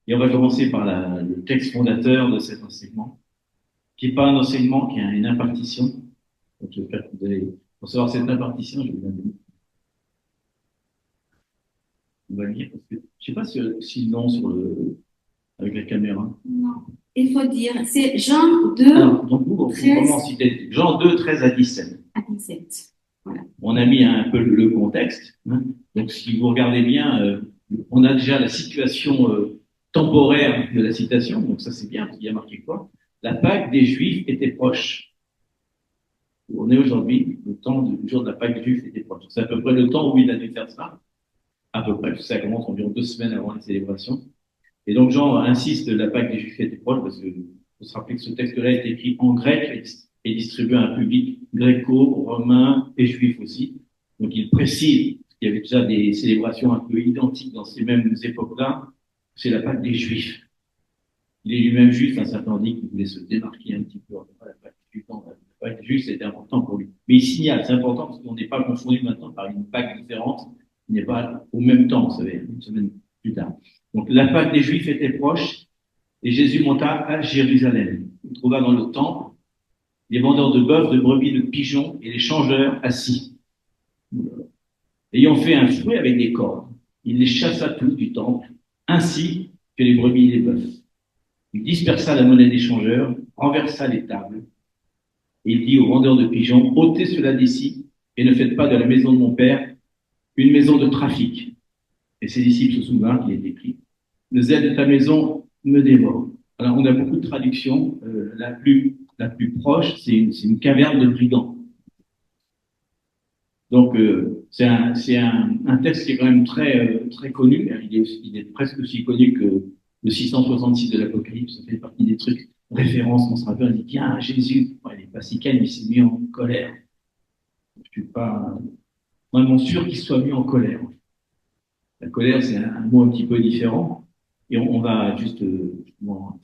Et on va commencer par le texte fondateur de cet enseignement, qui n'est pas un enseignement, qui est une impartition. Donc, j'espère que vous allez, pour savoir cette impartition, je vais vous la donner. On va lire, parce que je sais pas si le nom sur avec la caméra. Non. Il faut dire, c'est Jean 2, Alors, donc, on 13 commence Jean 2, 13 à 17. à 17. Voilà. On a mis un peu le contexte, hein. Donc, si vous regardez bien, on a déjà la situation temporaire de la citation. Donc, ça, c'est bien, parce qu'il y a marqué quoi? La Pâque des Juifs était proche. On est aujourd'hui, le temps du jour de la Pâque des Juifs était proche. C'est à peu près le temps où il a dû faire ça. À peu près. Ça commence environ 2 semaines avant la célébration. Et donc, Jean insiste, la Pâque des Juifs était proche, parce que faut se rappeler que ce texte-là a été écrit en grec et distribué à un public gréco-romain et juif aussi. Donc, il précise qu'il y avait déjà des célébrations un peu identiques dans ces mêmes époques-là. C'est la Pâque des Juifs. Il est lui-même juif, hein, certains dit qu'il voulait se démarquer un petit peu. La Pâque du temps, la Pâque des Juifs, c'était important pour lui. Mais il signale, c'est important parce qu'on n'est pas confondu maintenant par une Pâque différente, il n'est pas au même temps, vous savez, une semaine plus tard. Donc, la Pâque des Juifs était proche, et Jésus monta à Jérusalem. Il trouva dans le temple les vendeurs de bœufs, de brebis, de pigeons et les changeurs assis. Ayant fait un fouet avec des cordes, il les chassa tous du temple, ainsi que les brebis et les bœufs. Il dispersa la monnaie des changeurs, renversa les tables, et il dit aux vendeurs de pigeons, ôtez cela d'ici, et ne faites pas de la maison de mon père une maison de trafic. Et ses disciples se souvinrent qu'il est écrit, le zèle de ta maison me dévore. Alors, on a beaucoup de traductions. La plus proche, c'est une caverne de brigands. Donc, c'est un texte qui est quand même très connu. Il est presque aussi connu que le 666 de l'Apocalypse. Ça fait partie des trucs références qu'on se rappelle. On dit, tiens, Jésus, il n'est pas si calme, il s'est mis en colère. Je suis pas vraiment sûr qu'il soit mis en colère. La colère, c'est un mot un petit peu différent. Et on va juste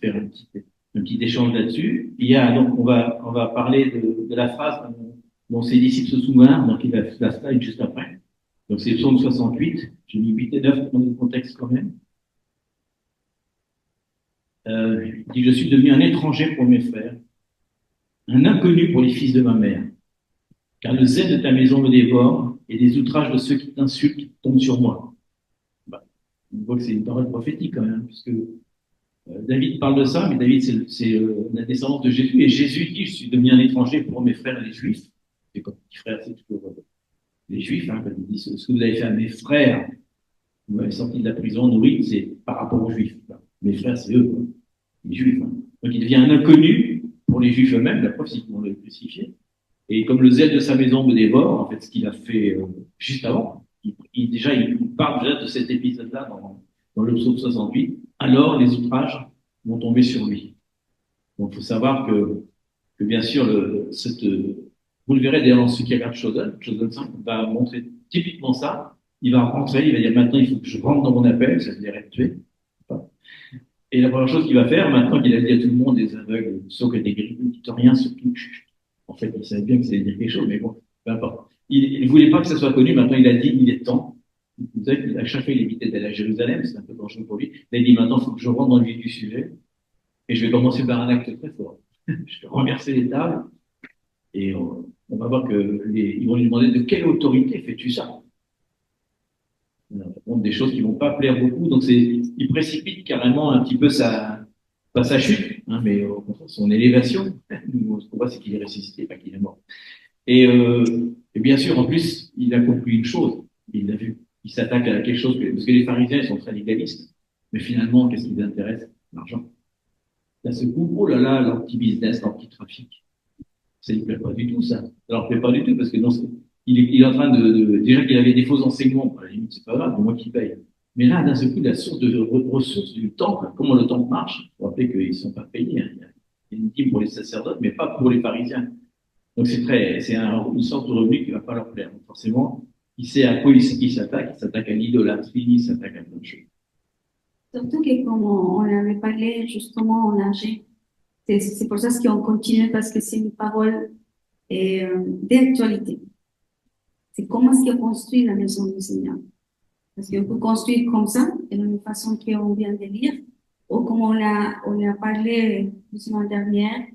faire un petit échange là-dessus. Il y a, donc, on va parler de la phrase dont ses disciples se souviennent, donc il va la slide juste après. Donc c'est le psaume 68. J'ai mis 8 et 9 dans le contexte quand même. Il dit, je suis devenu un étranger pour mes frères, un inconnu pour les fils de ma mère. Car le zèle de ta maison me dévore et les outrages de ceux qui t'insultent tombent sur moi. Bah, on voit que c'est une parole prophétique quand même, puisque David parle de ça, mais David, c'est la descendance de Jésus. Et Jésus dit, je suis devenu un étranger pour mes frères les Juifs. C'est comme petit frère, c'est toujours les Juifs, hein, quand il dit ce que vous avez fait à mes frères, vous m'avez sorti de la prison nourri, c'est par rapport aux Juifs. Mes frères, c'est eux, quoi, les Juifs. Hein. Donc il devient un inconnu pour les Juifs eux-mêmes, la preuve, c'est qu'ils vont le crucifier. Et comme le zèle de sa maison me dévore, en fait, ce qu'il a fait juste avant, il parle déjà de cet épisode-là dans le psaume 68, alors les outrages vont tomber sur lui. Donc, il faut savoir que bien sûr, vous le verrez d'ailleurs dans ce qui regarde Chosen 5 va montrer typiquement ça. Il va rentrer, il va dire maintenant, il faut que je rentre dans mon appel, ça veut dire être tué. Et la première chose qu'il va faire, maintenant qu'il a dit à tout le monde, des aveugles, sauf que des gris, ne dites rien, surtout. En fait, il savait bien que ça allait dire quelque chose, mais bon, peu importe. Il ne voulait pas que ça soit connu, maintenant il a dit, il est temps. Vous savez qu'à chaque fois, il évitait d'aller à Jérusalem, c'est un peu dangereux pour lui. Il a dit, maintenant, il faut que je rentre dans le vif du sujet, et je vais commencer par un acte très fort. Je vais renverser les tables, et on va voir ils vont lui demander de quelle autorité fais-tu ça? Des choses qui vont pas plaire beaucoup, donc il précipite carrément un petit peu pas sa chute, hein, mais au contraire son élévation. Ce qu'on voit, c'est qu'il est ressuscité, pas qu'il est mort. Et bien sûr, en plus, il a compris une chose, il l'a vu. Il s'attaque à quelque chose, parce que les pharisiens, ils sont très légalistes, mais finalement, qu'est-ce qui les intéresse? L'argent. Là, ce coup, oh là là, leur petit business, leur petit trafic. Ça ne lui plaît pas du tout, ça. Ça leur plaît pas du tout, parce que il est en train déjà qu'il avait des faux enseignements, à la limite, c'est pas grave, c'est moi qui paye. Mais là, d'un seul coup, la source de ressources du temple, comment le temple marche, faut rappeler qu'ils ne sont pas payés, hein. Il y a une dîme pour les sacerdotes, mais pas pour les pharisiens. Donc une sorte de revenu qui ne va pas leur plaire. Donc forcément, il sait à quoi il s'attaque. Il s'attaque à l'idolâtrie, il s'attaque à plein de choses. Surtout que comme on avait parlé justement en âgé, c'est pour ça qu'on continue parce que c'est une parole d'actualité. C'est comment est-ce qu'on construit la maison du Seigneur. Parce qu'on peut construire comme ça, de la même façon qu'on vient de lire, comme on a parlé la semaine dernière,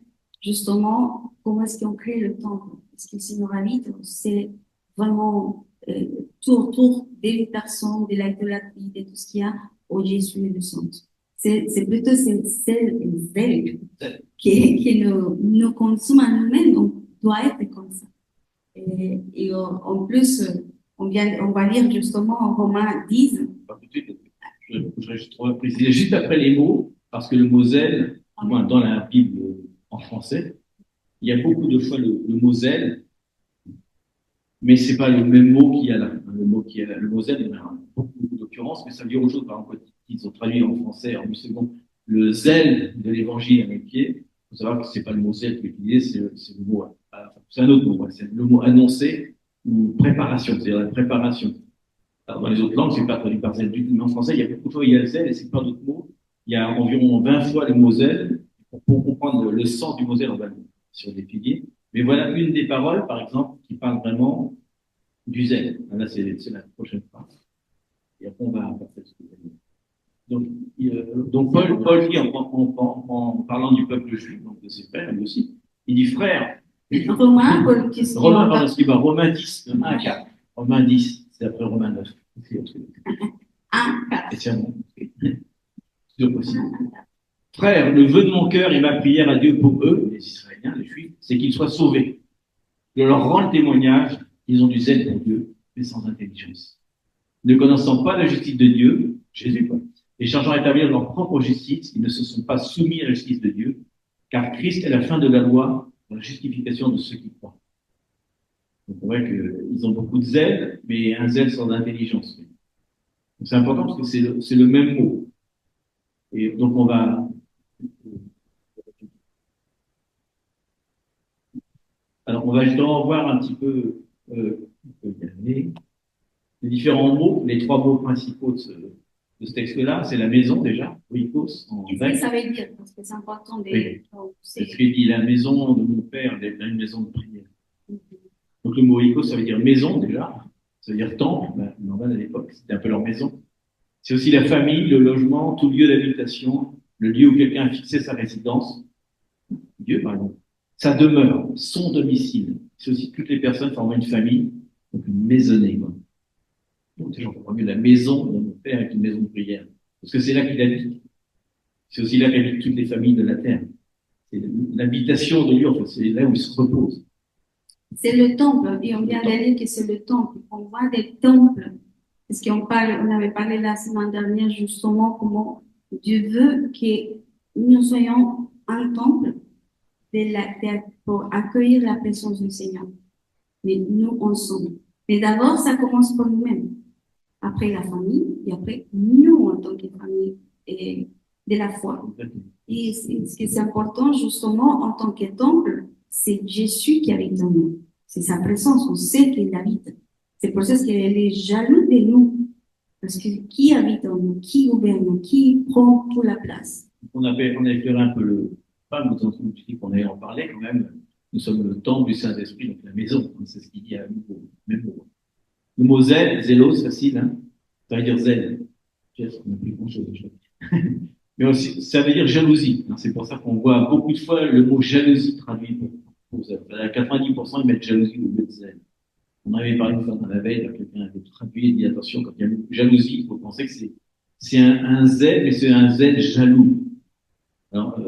justement, comment est-ce qu'on crée le temple? Parce que si nous habite, c'est vraiment tout autour des personnes, de l'idolâtrie, de tout ce qu'il y a au Jésus et le sang. C'est plutôt c'est zèle qui nous consomme à nous-mêmes, on doit être comme ça. Et en plus, on va lire justement en Romains 10. Pas tout de suite, je voudrais juste préciser juste après les mots, parce que le mot zèle, du moins dans la Bible en français, il y a beaucoup de fois le mot zèle, mais c'est pas le même mot qu'il y a là. Le mot qui est là, le mot zèle, il y en a beaucoup d'occurrences, mais ça veut dire autre chose. Par exemple, ils ont traduit en français, en 8 secondes, le zèle de l'évangile à mes pieds. Il faut savoir que c'est pas le mot zèle qui est utilisé, c'est le mot, c'est un autre mot, c'est le mot annoncé ou préparation, c'est-à-dire la préparation. Alors, dans les autres langues, c'est pas traduit par zèle du tout, mais en français, il y a beaucoup de fois il y a le zèle et c'est pas d'autres mots. Il y a environ 20 fois le mot zèle. Pour comprendre le sens du mot zèle, on va le sur des piliers. Mais voilà une des paroles, par exemple, qui parle vraiment du zèle. Là, c'est la prochaine phrase. Et après, on va passer ce que vous avez dit. Donc Paul dit en parlant du peuple juif, donc de ses frères, lui aussi, il dit frère. Romain, Romain, pardon, excuse-moi, Romain 10, Romain 4. Romain 10, c'est après Romain 9. Et c'est un nom. Toujours possible. Frère, le vœu de mon cœur et ma prière à Dieu pour eux, les Israéliens, les Juifs, c'est qu'ils soient sauvés. Je leur rends le témoignage qu'ils ont du zèle pour Dieu, mais sans intelligence. Ne connaissant pas la justice de Dieu, Jésus, quoi, et cherchant à établir leur propre justice, ils ne se sont pas soumis à la justice de Dieu, car Christ est la fin de la loi pour la justification de ceux qui croient. Donc on voit qu'ils ont beaucoup de zèle, mais un zèle sans intelligence. Donc c'est important parce que c'est le même mot. Et donc on va... Alors on va justement voir un petit peu les différents mots, les trois mots principaux de ce texte-là. C'est la maison déjà, oikos en grec. Qu'est-ce que ça veut dire? Parce que c'est important de... Oui. C'est ce qu'il dit, la maison de mon père, une maison de prière. Donc le mot oikos, ça veut dire maison déjà, ça veut dire temple, normal à l'époque, c'était un peu leur maison. C'est aussi la famille, le logement, tout lieu d'habitation, le lieu où quelqu'un a fixé sa résidence, Dieu par exemple, sa demeure, son domicile. C'est aussi toutes les personnes formant une famille, donc une maisonnée. Quoi. Donc déjà, on comprend mieux la maison de mon père avec une maison de prière, parce que c'est là qu'il habite. C'est aussi là qu'habitent toutes les familles de la terre. C'est l'habitation de Dieu, en fait, c'est là où il se repose. C'est le temple, et on vient de dire que c'est le temple. On voit des temples, parce qu'on avait parlé la semaine dernière justement comment Dieu veut que nous soyons un temple pour accueillir la présence du Seigneur. Mais nous, ensemble. Mais d'abord, ça commence pour nous-mêmes. Après la famille, et après nous en tant que famille et de la foi. Et ce qui est important, justement, en tant que temple, c'est Jésus qui habite en nous. C'est sa présence, on sait qu'il habite. C'est pour ça qu'il est jaloux de nous. Parce que qui habite en nous, qui gouverne, qui prend toute la place. On a éclairé un peu le pas, nous avons dit qu'on allait en parler quand même. Nous sommes le temple du Saint-Esprit, donc la maison. C'est ce qu'il dit à nouveau. Même mot. Le mot zèle, zélos, facile, hein. Ça veut dire zèle. On n'a plus grand-chose. Mais aussi, ça veut dire jalousie. C'est pour ça qu'on voit beaucoup de fois le mot jalousie traduit pour zèle. À 90%, ils mettent jalousie au lieu de zèle. On avait parlé une fois dans la veille, quelqu'un avait traduit et dit attention, quand il y a jalousie, il faut penser que c'est un zèle, mais c'est un zèle jaloux. Alors,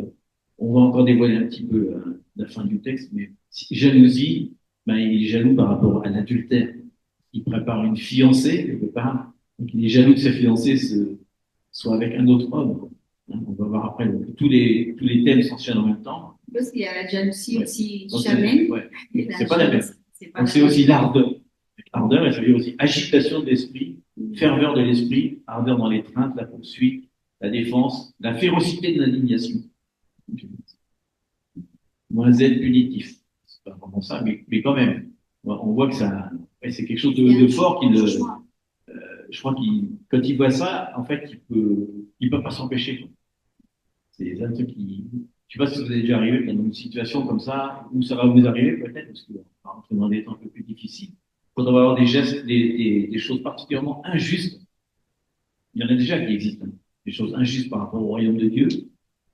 on va encore dévoiler un petit peu la fin du texte, mais jalousie, il est jaloux par rapport à l'adultère. Il prépare une fiancée, quelque part, donc il est jaloux que sa fiancée soit avec un autre homme. On va voir après, tous les thèmes s'enchaînent en même temps. Parce qu'il y a la jalousie aussi donc charnelle. C'est pas la même. Donc c'est aussi l'ardeur. Ardeur, et ça veut dire aussi agitation de l'esprit, ferveur de l'esprit, ardeur dans l'étreinte, la poursuite, la défense, la férocité de l'indignation. Moins zèle punitif. C'est pas vraiment ça, mais quand même. On voit que c'est quelque chose de fort je crois quand il voit ça, en fait, il peut pas s'empêcher. C'est un truc je sais pas si vous avez déjà arrivé dans une situation comme ça, où ça va vous arriver peut-être, parce qu'on va rentrer dans des temps un peu plus difficiles. Quand on va avoir des gestes, des choses particulièrement injustes, il y en a déjà qui existent. des choses injustes par rapport au royaume de Dieu,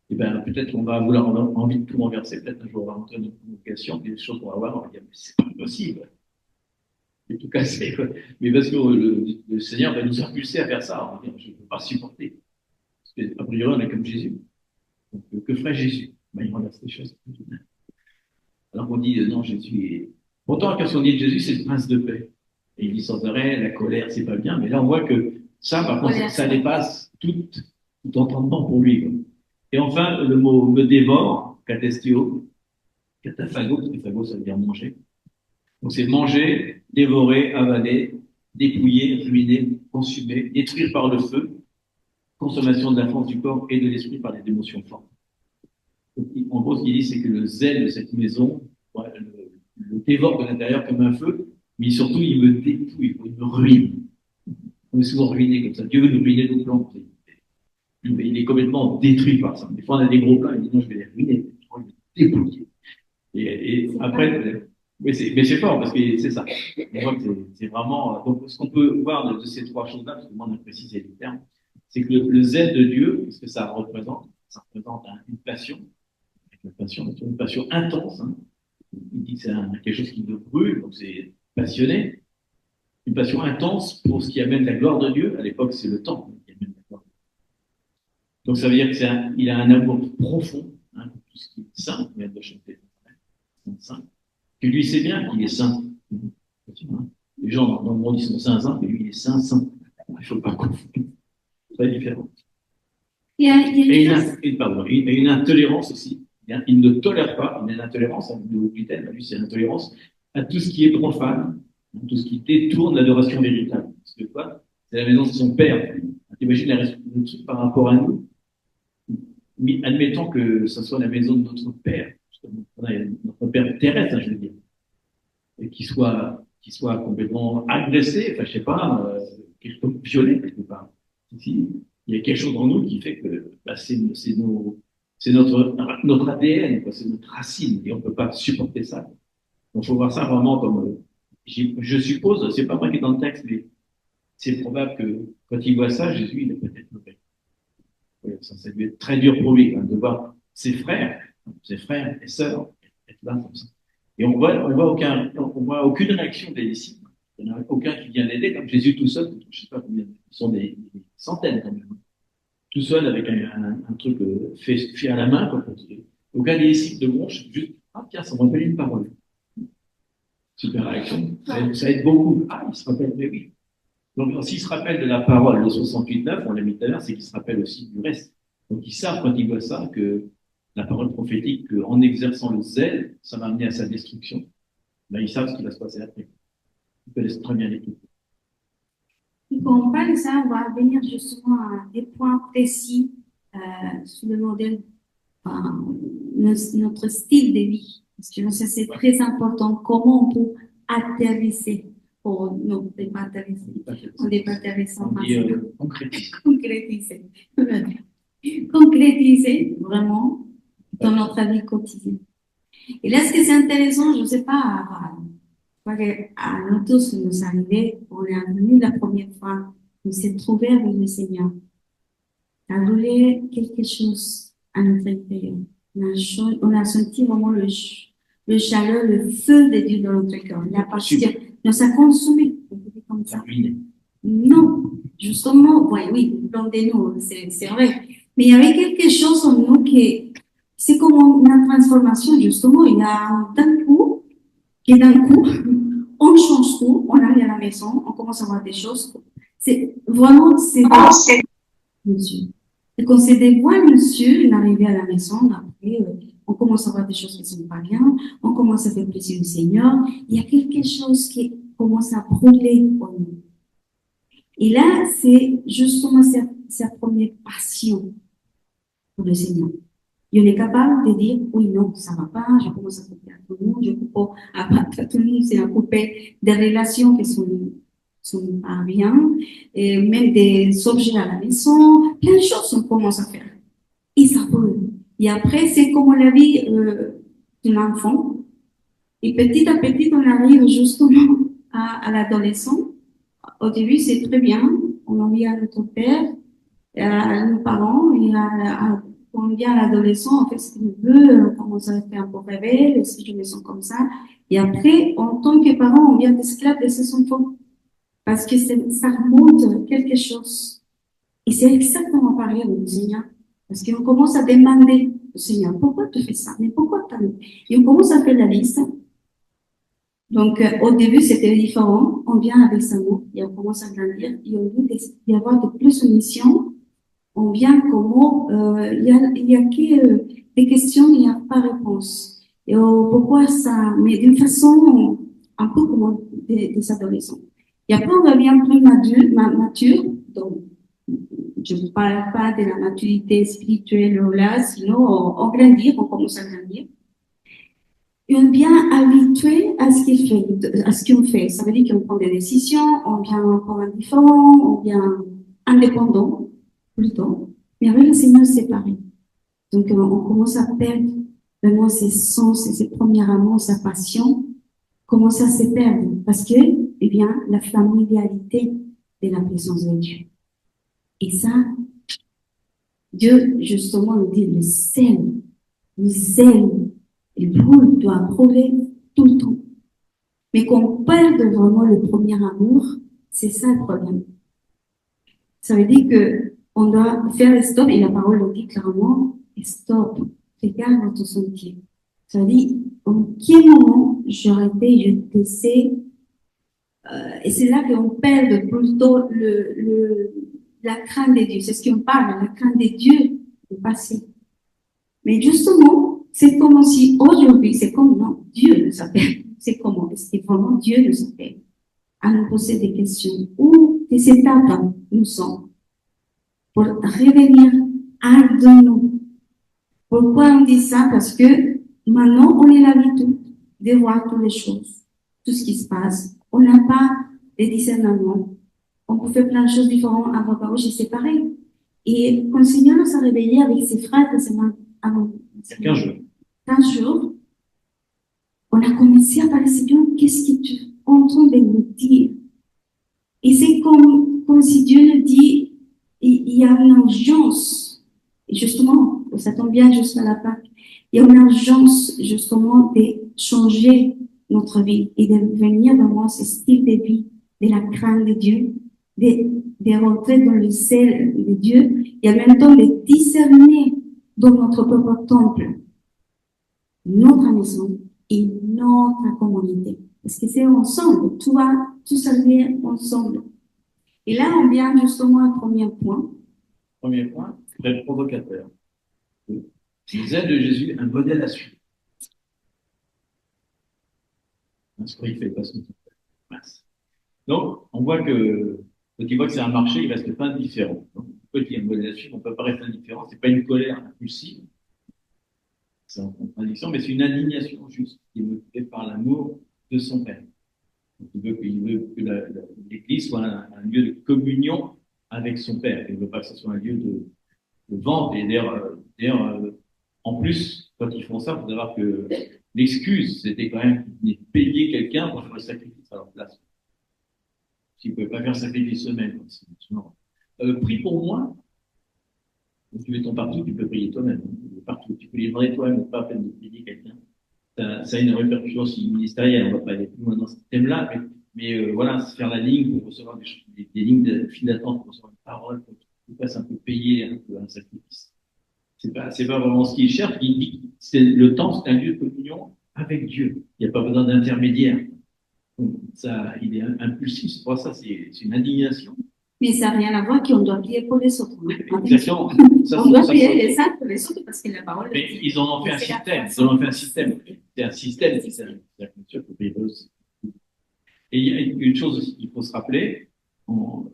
et ben peut-être qu'on va avoir envie de tout renverser, peut-être un jour on va rentrer dans une convocation, des choses qu'on va voir, on va dire, mais c'est pas possible, c'est tout cassé, quoi. Mais parce que le Seigneur va nous impulser à faire ça, on va dire, je ne peux pas supporter. Parce que, a priori, on est comme Jésus. Donc, que ferait Jésus? Ben, il renverse les choses. Alors qu'on dit, non, Jésus est... Pourtant, quand on dit de Jésus, c'est le prince de paix. Et il dit sans arrêt, la colère, c'est pas bien. Mais là, on voit que ça, par contre, ça dépasse tout entendement pour lui, quoi. Et enfin, le mot me dévore, katestio, kataphago, parce que phago, ça veut dire manger. Donc, c'est manger, dévorer, avaler, dépouiller, ruiner, consumer, détruire par le feu, consommation de la force du corps et de l'esprit par les émotions fortes. Donc, en gros, ce qu'il dit, c'est que le zèle de cette maison le dévore de l'intérieur comme un feu, mais surtout, il me dépouille, il me ruine. On est souvent ruiné comme ça. Dieu veut nous ruiner nos plans. Il est complètement détruit par ça. Des fois, on a des gros plans, il dit non, je vais les ruiner, je vais les dépouiller. Et après, mais c'est fort parce que c'est ça. On voit que c'est vraiment. Donc, ce qu'on peut voir de ces trois choses-là, parce que moi, on a précisé les termes, c'est que le zèle de Dieu, ce que ça représente une passion, une passion intense. Hein. Il dit que c'est quelque chose qui nous brûle, donc c'est passionné. Une passion intense pour ce qui amène la gloire de Dieu. À l'époque, c'est le temps qui amène la gloire. Donc, ça veut dire qu'il a un amour profond hein, pour tout ce qui est saint. On vient de chanter. Saint. Que lui sait bien qu'il est saint. Les gens dans le monde ils sont saints, mais lui il est saint. Il ne faut pas confondre. Très différent. Et une intolérance aussi. Il ne tolère pas, il a une intolérance, lui c'est l'intolérance à tout ce qui est profane, tout ce qui détourne l'adoration véritable. Parce que quoi? C'est la maison de son père. T'imagines le truc par rapport à nous. Mais admettons que ce soit la maison de notre père, notre père terrestre, hein, je veux dire, et qu'il soit complètement agressé, enfin je sais pas, quelque chose violé quelque part. Ici, il y a quelque chose en nous qui fait que bah, c'est notre ADN, c'est notre racine, et on peut pas supporter ça. Donc, faut voir ça vraiment comme, je suppose, c'est pas marqué dans le texte, mais c'est probable que quand il voit ça, Jésus, il a peut-être pleuré. Ça a dû être très dur pour lui, hein, de voir ses frères et sœurs être là comme ça. Et on voit aucune réaction des disciples. Il n'y en a aucun qui vient l'aider, comme Jésus tout seul, je sais pas combien, ils sont des centaines quand même. Tout seul avec un truc fait à la main, quoi, aucun des disciples de bronche, juste, ah tiens, ça me rappelle une parole. Super réaction. Ça aide beaucoup. Ah, il se rappelle, mais oui. Donc, s'il se rappelle de la parole, le 68-9, on l'a mis tout à l'heure, c'est qu'il se rappelle aussi du reste. Donc, ils savent quand ils voient ça que la parole prophétique, qu'en exerçant le zèle, ça va amener à sa destruction. Là, ils savent ce qui va se passer après. Ils connaissent très bien les tout. Et quand on parle de ça, on va venir justement à des points précis sur le modèle, notre style de vie. Parce que ça, c'est très important. Comment on peut atterrisser. Non, on n'est pas atterrisser. On n'est pas atterrisser en français. Concrétiser. Concrétiser vraiment dans notre vie quotidienne. Et là, ce qui est intéressant, je ne sais pas, à nous tous, ça nous arrivait, on est venu la première fois, on s'est trouvé avec le Seigneur. Il a voulu quelque chose à notre intérieur. On a senti vraiment le chaleur, le feu de Dieu dans notre cœur. La passion, nous a consumé. Comme ça. Non, justement, oui, dans des nous, c'est vrai. Mais il y avait quelque chose en nous qui, c'est comme une transformation, justement. Il y a d'un coup, on change tout, on arrive à la maison, on commence à voir des choses. C'est vraiment, monsieur. Et quand c'est des voix, monsieur, il arrive à la maison, après, on commence à voir des choses qui ne sont pas bien, on commence à faire plaisir au Seigneur. Il y a quelque chose qui commence à brûler en nous. Et là, c'est justement sa première passion pour le Seigneur. Il est capable de dire, oui, non, ça va pas, je commence à couper à tout le monde, je coupe à tout le monde, c'est à couper des relations qui sont pas bien, et même des objets à la maison, plein de choses on commence à faire. Et ça brûle. Et après, c'est comme la vie d'un enfant. Et petit à petit, on arrive justement à l'adolescent. Au début, c'est très bien. On envie à notre père. nos parents et quand on vient à l'adolescent, on fait ce qu'il veut, on commence à faire un peu rebelle, si je me sens comme ça. Et après, en tant que parent, on vient d'esclave de ses enfants parce que ça remonte quelque chose. Et c'est exactement pareil avec le Seigneur. Parce qu'on commence à demander au Seigneur, pourquoi tu fais ça? Mais pourquoi t'as mis? Et on commence à faire la liste. Donc, au début, c'était différent. On vient avec sa mot et on commence à grandir et on veut y avoir de plus de missions. On vient comment, il y a que des questions, il n'y a pas réponse. Et pourquoi ça? Mais d'une façon un peu comme des adolescents. Et après, on devient plus mature. Donc, je ne parle pas de la maturité spirituelle là, sinon on grandit, on commence à grandir. Et on vient habitué à ce qu'il fait, à ce qu'on fait. Ça veut dire qu'on prend des décisions, on vient encore indifférent, on vient indépendant, plutôt. Mais avec le Seigneur, c'est pareil. Donc, on commence à perdre vraiment ses sens, ses premiers amours, sa passion, commence à se perdre parce que, eh bien, la familiarité de la présence de Dieu. Et ça, Dieu, justement, nous dit le zèle, le brûle doit brûler tout le temps. Mais qu'on perd vraiment le premier amour, c'est ça le problème. Ça veut dire que on doit faire le stop, et la parole le dit clairement, stop, regarde votre sentier. Ça veut dire, en quel moment j'arrêtais, je laissais, et c'est là qu'on perd plutôt la crainte de Dieu. C'est ce qu'on parle, la crainte de Dieu, le passé. Mais justement, c'est comme si aujourd'hui, c'est comme non, Dieu nous appelle. C'est comment? Est-ce que vraiment Dieu nous appelle à nous poser des questions? Où des étapes nous sommes pour revenir à de nous. Pourquoi on dit ça? Parce que maintenant, on est l'habitude de voir toutes les choses, tout ce qui se passe. On n'a pas de discernement. On peut faire plein de choses différentes à droite à gauche et c'est pareil. Et quand le Seigneur s'est réveillé avec ses frères et ses mains avant 15 jours. 15 jours, on a commencé à parler, Seigneur, qu'est-ce que tu es en train de nous dire? Et c'est comme si Dieu nous dit, il y a une urgence. Et justement, ça tombe bien juste à la Pâque. Il y a une urgence, justement, de changer notre vie et de venir vraiment ce style de vie, de la crainte de Dieu, de rentrer dans le sel de Dieu et en même temps de discerner dans notre propre temple notre maison et notre communauté. Parce que c'est ensemble, tout ça vient ensemble. Et là, on vient justement au premier point. Premier point, très provocateur. Zèle de Jésus, un modèle à suivre. Ce qu'il fait pas son mince. Donc, on voit que, quand il voit que c'est un marché, il reste pas indifférent. Donc, pourquoi il y a un modèle à suivre, on peut pas rester indifférent. C'est pas une colère impulsive, c'est en contradiction, mais c'est une indignation juste, qui est motivée par l'amour de son Père. Donc, il veut que l'Église soit un lieu de communion avec son Père. Il ne veut pas que ce soit un lieu de vente. Et d'ailleurs, en plus, quand ils font ça, il faut savoir que l'excuse, c'était quand même de payer quelqu'un pour faire le sacrifice à leur place. S'ils ne pouvaient pas faire sacrifice eux-mêmes. Prie pour moi. Si tu mets ton partout, tu peux prier toi-même. Partout, tu peux livrer toi-même, pas à peine de payer quelqu'un. Ça a une répercussion aussi ministérielle. On ne va pas aller plus loin dans ce thème-là, mais voilà, faire la ligne pour recevoir des lignes de fil d'attente pour recevoir une parole, pour tu passes un peu payer un peu un sacrifice. C'est pas vraiment ce qu'il cherche. Il dit c'est le temps, c'est un lieu de communion avec Dieu. Il n'y a pas besoin d'intermédiaire. Ça, il est impulsif. C'est pour ça, c'est une indignation. Mais ça n'a rien à voir qu'on doit prier pour les autres. Exactement. On doit prier les uns pour les autres parce que la parole. Mais ils en ont fait un système. Ils en ont fait un système. C'est un système. C'est la culture que prier aussi. Et il y a une chose aussi qu'il faut se rappeler,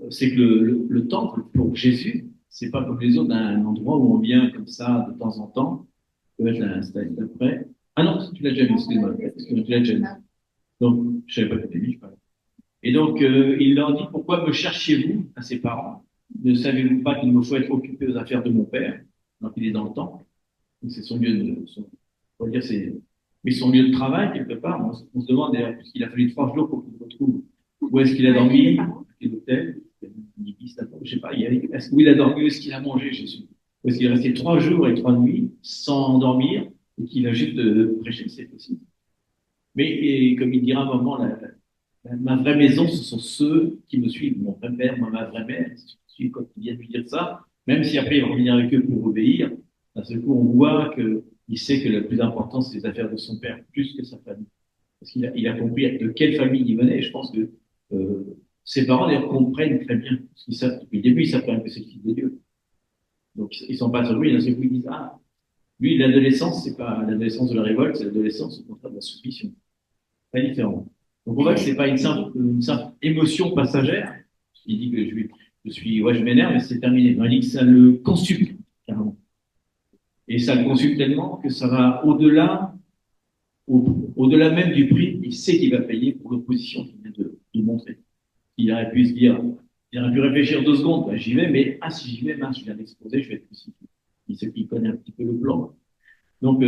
c'est que le temple pour Jésus, c'est pas comme les autres, un endroit où on vient comme ça de temps en temps. Peut-être un stade d'après. Ah non, tu l'as déjà vu, excuse-moi. Tu l'as déjà vu. Donc, je savais pas que tu étais vu, je parlais. Et donc, il leur dit, pourquoi me cherchez-vous à ses parents? Ne savez-vous pas qu'il me faut être occupé aux affaires de mon père? Donc, il est dans le temple. Donc, c'est son lieu on va dire, mais son lieu de travail, quelque part. On se demande d'ailleurs, puisqu'il a fallu 3 jours pour qu'il retrouve où est-ce qu'il a dormi, à quel hôtel, je je sais pas, est-ce qu'il a dormi ou est-ce qu'il a mangé, Jésus? Ou est-ce qu'il est resté 3 jours et 3 nuits sans dormir et qu'il a juste prêché, c'est possible. Mais et, comme il dira à un moment, ma vraie maison, ce sont ceux qui me suivent. Mon vrai père, ma vraie mère, si quand il vient de lui dire ça, même si après il va revenir avec eux pour obéir, à ce coup, on voit qu'il sait que le plus important, c'est les affaires de son père, plus que sa famille. Parce qu'il a compris de quelle famille il venait, et je pense que ses parents, d'ailleurs, comprennent très bien. Parce qu'ils savent, depuis le début, ils savent quand même que c'est le Fils de Dieu. Donc, ils sont pas surpris, d'un seul coup, ils disent, ah, lui, l'adolescence, c'est pas l'adolescence de la révolte, c'est l'adolescence, au contraire, de la soumission. Très différent. Donc, on voit que c'est pas une simple émotion passagère. Il dit que je m'énerve, mais c'est terminé. Non, il dit que ça le consume, carrément. Et ça le consume tellement que ça va au-delà même du prix, il sait qu'il va payer pour l'opposition qu'il vient de montrer. Il aurait pu se dire, il aurait pu réfléchir 2 secondes, bah, j'y vais, mais si j'y vais, mince, je viens d'exposer, je vais être crucifié. Il sait qu'il connaît un petit peu le plan. Donc,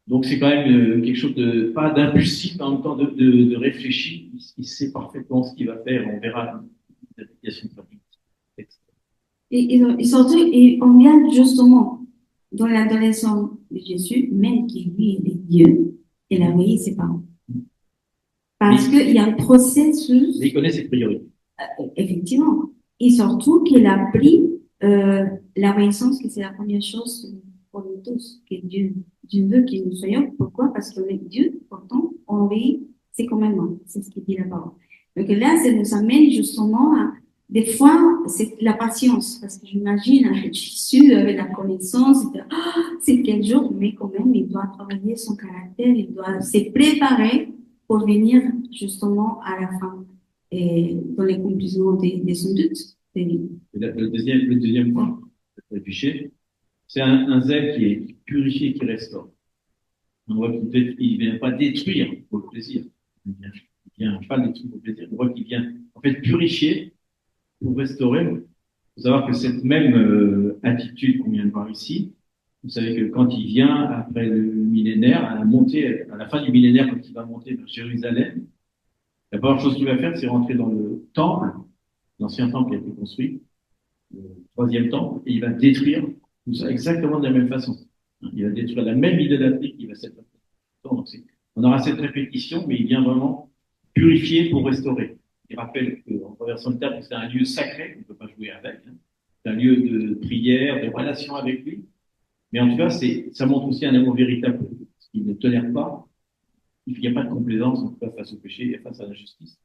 donc c'est quand même quelque chose de pas d'impulsif, mais en même temps de réfléchi. Il sait parfaitement ce qu'il va faire. On verra l'application de texte. Et surtout, et on vient justement dans l'adolescence de Jésus, même qui lui est Dieu, il a envoyé ses parents. Parce qu'il y a un processus, Mais il connaît ses priorités. Effectivement, et surtout qu'il a pris la renaissance, que c'est la première chose pour nous tous, que Dieu veut que nous soyons. Pourquoi? Parce qu'on est Dieu, pourtant, on obéit ses commandements. C'est ce qu'il dit là-bas. Donc là, ça nous amène justement à, des fois, c'est la patience, parce que j'imagine avec Jésus, avec la connaissance, c'est quel jour, mais quand même, il doit travailler son caractère, il doit se préparer pour venir justement à la fin et dans l'accomplissement de son but. Le deuxième point, le péché, c'est un zèle qui est purifié, qui restaure. On voit qu'il ne vient pas détruire pour le plaisir. Il vient pas détruire pour le plaisir. On voit qu'il vient, en fait, purifier pour restaurer. Il faut savoir que cette même attitude qu'on vient de voir ici, vous savez que quand il vient après le millénaire, à la fin du millénaire, quand il va monter vers Jérusalem, la première chose qu'il va faire, c'est rentrer dans le temple, l'ancien temple qui a été construit, le troisième temple, et il va détruire tout ça exactement de la même façon. Il va détruire la même idolâtrie qu'il va s'être. Donc, on aura cette répétition, mais il vient vraiment purifier pour restaurer. Il rappelle qu'en traversant le temple, c'est un lieu sacré, on ne peut pas jouer avec. Hein. C'est un lieu de prière, de relation avec lui. Mais en tout cas, ça montre aussi un amour véritable pour lui. Parce qu'il ne tolère pas, il n'y a pas de complaisance, en tout cas, face au péché et face à l'injustice.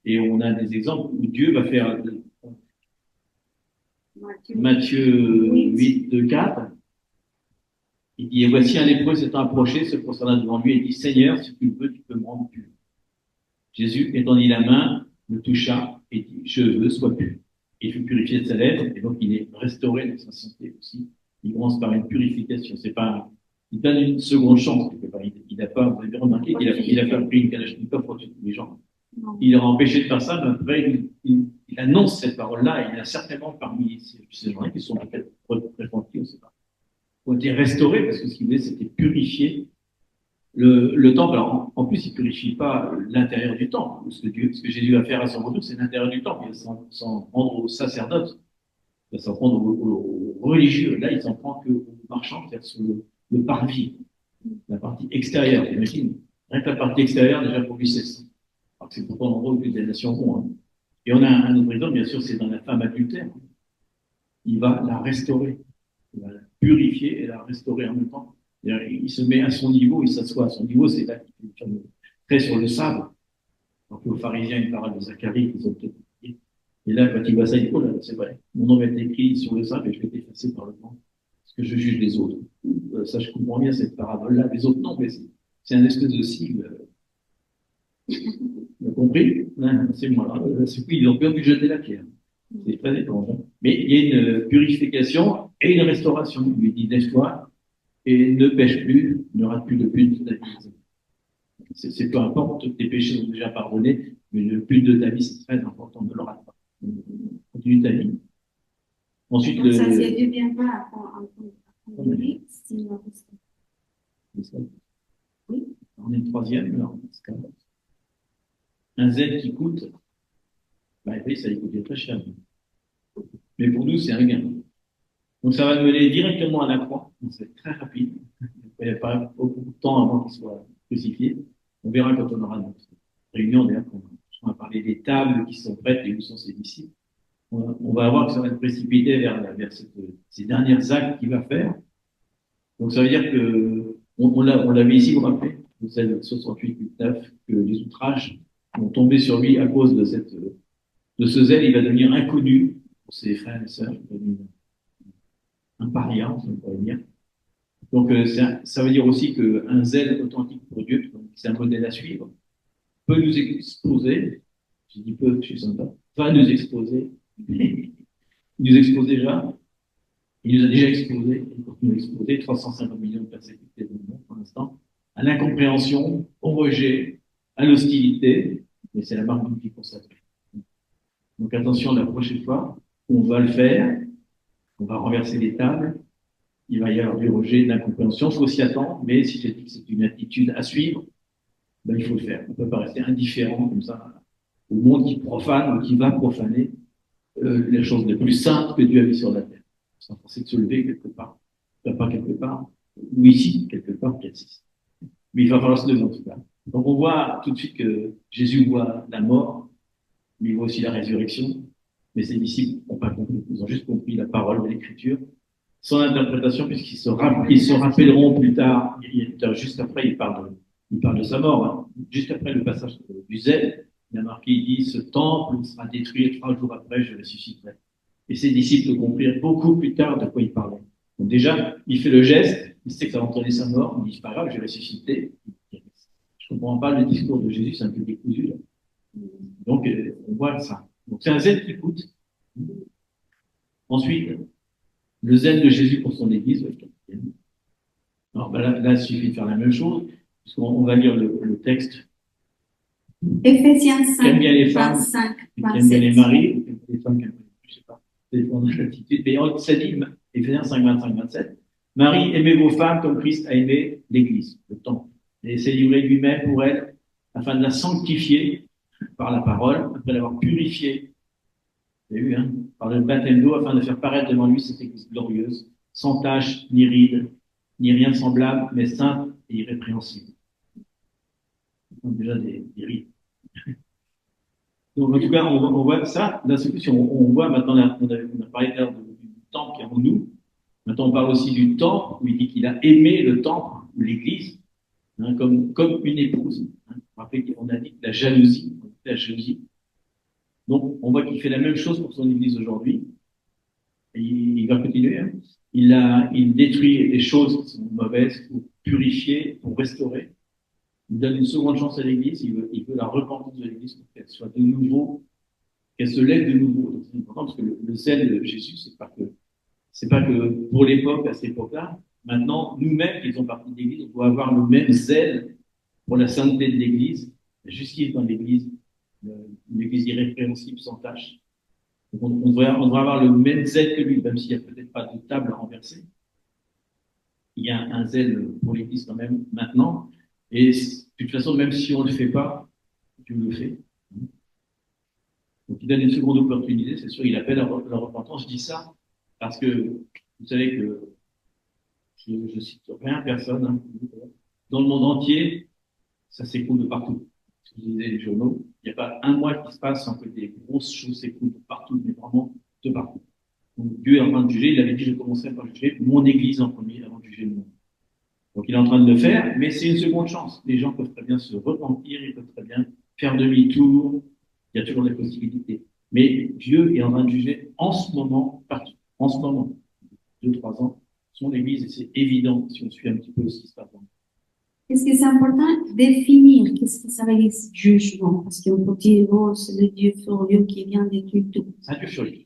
Et on a des exemples où Dieu va faire Matthieu 8, 2, 4. Il dit, et voici un lépreux s'étant approché, se prosterna devant lui et dit, Seigneur, si tu le veux, tu peux me rendre pur. Jésus étendit la main, le toucha et dit, je veux, sois pur. Et il fut purifié de sa lèvre, et donc il est restauré dans sa santé aussi. Il commence par une purification. C'est pas, il donne une seconde chance. Il n'a pas, vous avez remarqué qu'il a fait une kalachnikov pour tuer tous les gens. Il a empêché de faire ça, mais après, il annonce cette parole-là, et il y en a certainement parmi ces gens-là qui sont peut-être repentis, on ne sait pas, ont été restaurés, parce que ce qu'il voulait, c'était purifier le temple. Alors, en plus, il purifie pas l'intérieur du temple. Ce que Jésus va faire à son retour, c'est l'intérieur du temple. Il va s'en prendre aux sacerdotes, il va s'en prendre aux religieux. Là, il s'en prend qu'aux marchands, c'est-à-dire sur le parvis, la partie extérieure. Imagine, rien que la partie extérieure, déjà pour lui, c'est ça. Alors que c'est pourtant l'endroit où toutes les nations vont. Hein. Et on a un autre exemple, bien sûr, c'est dans la femme adultère. Il va la restaurer. Il va la purifier et la restaurer en même temps. Il se met à son niveau, il s'assoit à son niveau, c'est là qu'il fait très sur le sable. Donc aux pharisiens, une parole de Zacharie qu'ils ont peut-être oublié. Et là, quand il voit ça, il dit, oh là, c'est vrai, mon nom est écrit sur le sable et je vais être effacé par le temps, parce que je juge les autres. Ça, je comprends bien cette parabole-là. Les autres, non, mais c'est un espèce de sigle. Vous avez compris? C'est moi. C'est oui, ils ont bien pu jeter la pierre. C'est très étrange. Hein. Mais il y a une purification et une restauration. Il lui dit, laisse-toi et ne pêche plus, ne rate plus de pute de ta vie. C'est peu importe, tes péchés sont déjà pardonnés, mais le but de ta vie, c'est très important, ne le rate pas. Continue ta vie. Ensuite, donc, ça, c'est Dieu vient pas à sinon. Oui. On est le troisième, alors, un Z qui coûte, bah oui, ça lui coûte très cher. mais pour nous, c'est un gain. Donc, ça va nous mener directement à la croix. C'est très rapide. Il n'y a pas beaucoup de temps avant qu'il soit crucifié. On verra quand on aura notre réunion, d'ailleurs, quand on va parler des tables qui sont prêtes et où sont ses disciples. On va voir que ça va être précipité vers ces derniers actes qu'il va faire. Donc, ça veut dire que, on l'avait ici, vous vous rappelez, de celle 68-9, que les outrages ont tombé sur lui à cause de ce zèle. Il va devenir inconnu pour ses frères et sœurs. Il va devenir un paria, on pourrait dire. Donc, ça veut dire aussi qu'un zèle authentique pour Dieu, c'est un modèle à suivre, peut nous exposer, je dis peu, je suis sympa, va nous exposer, il nous expose déjà, il nous a déjà exposé, il continue à exposer 350 millions de persécutés dans le monde pour l'instant, à l'incompréhension, au rejet, à l'hostilité, mais c'est la marque d'une vie consacrée. Donc attention, la prochaine fois, on va le faire, on va renverser les tables, il va y avoir du rejet, de l'incompréhension, il faut s'y attendre, mais si j'ai dit que c'est une attitude à suivre, ben, il faut le faire. On ne peut pas rester indifférent comme ça au monde qui profane ou qui va profaner les choses les plus saintes que Dieu a mis sur la terre. Sans forcer de se lever quelque part. Pas quelque part, ou ici, quelque part, peut-être. Mais il va falloir se lever en tout cas. Donc on voit tout de suite que Jésus voit la mort, mais il voit aussi la résurrection. Mais ses disciples n'ont pas compris. Ils ont juste compris la parole de l'Écriture, son interprétation, puisqu'ils se rappelleront plus tard, juste après, il parle de sa mort, hein. Juste après le passage du zèle, il a marqué, il dit, ce temple sera détruit 3 jours après, je ressusciterai. Et ses disciples comprirent beaucoup plus tard de quoi il parlait. Donc déjà, il fait le geste, il sait que ça va entraîner sa mort, il dit, c'est pas grave, je vais ressusciter. Je comprends pas le discours de Jésus, c'est un peu décousu, là. Donc, on voit ça. Donc, c'est un zèle qui coûte. Ensuite, le zèle de Jésus pour son Église. Alors, ben là, il suffit de faire la même chose, puisqu'on va lire le texte. Éphésiens 5, bien les femmes, 25, bien 27. les maris, les femmes, je sais pas, ça dépend de l'attitude. Mais ça dit, Éphésiens 5, 25, 27. Marie, aimez vos femmes comme Christ a aimé l'Église, le temple, et s'est livré lui-même pour elle, afin de la sanctifier par la parole, après l'avoir purifiée, vous avez vu, hein, par le baptême d'eau, afin de faire paraître devant lui cette Église glorieuse, sans tache, ni ride, ni rien de semblable, mais sainte et irrépréhensible. Donc déjà des rides. Donc en tout cas, on voit ça. D'un seul coup, si on voit maintenant, on a parlé d'ailleurs du temple qui est en nous. Maintenant, on parle aussi du temple, où il dit qu'il a aimé le temple, ou l'Église, hein, comme une épouse. Hein. Vous vous rappelez qu'on a dit la jalousie. Donc, on voit qu'il fait la même chose pour son Église aujourd'hui. Et il va continuer. Hein. Il détruit les choses qui sont mauvaises pour purifier, pour restaurer. Il donne une seconde chance à l'Église. Il veut la repentance de l'Église pour qu'elle soit de nouveau, qu'elle se lève de nouveau. Donc, c'est important parce que le zèle de Jésus, c'est pas que pour l'époque, à cette époque-là. Maintenant, nous-mêmes, qui faisons partie de l'Église, on doit avoir le même zèle pour la sainteté de l'Église, la justice dans l'Église, une Église irrépréhensible, sans tâche. Donc on devrait avoir le même zèle que lui, même s'il n'y a peut-être pas de table à renverser. Il y a un zèle pour l'Église quand même maintenant. Et de toute façon, même si on ne le fait pas, Dieu le fait. Donc il donne une seconde opportunité, c'est sûr, il appelle à la repentance. Je dis ça parce que vous savez que je cite rien, personne, hein, dans le monde entier, ça s'écoule de partout. Si vous lisez les journaux, il n'y a pas un mois qui se passe sans que des grosses choses s'écoulent de partout, mais vraiment de partout. Donc Dieu est en train de juger, il avait dit je commencerai par juger mon Église en premier avant de juger le monde. Donc il est en train de le faire, mais c'est une seconde chance. Les gens peuvent très bien se repentir, ils peuvent très bien faire demi-tour, il y a toujours des possibilités. Mais Dieu est en train de juger en ce moment, partout, en ce moment, 2-3 ans, son Église, et c'est évident si on suit un petit peu ce qui se passe. Est-ce que c'est important de définir qu'est-ce que ça veut dire jugement? Parce qu'on peut dire, oh, c'est le Dieu furieux qui vient détruire tout. C'est un Dieu furieux.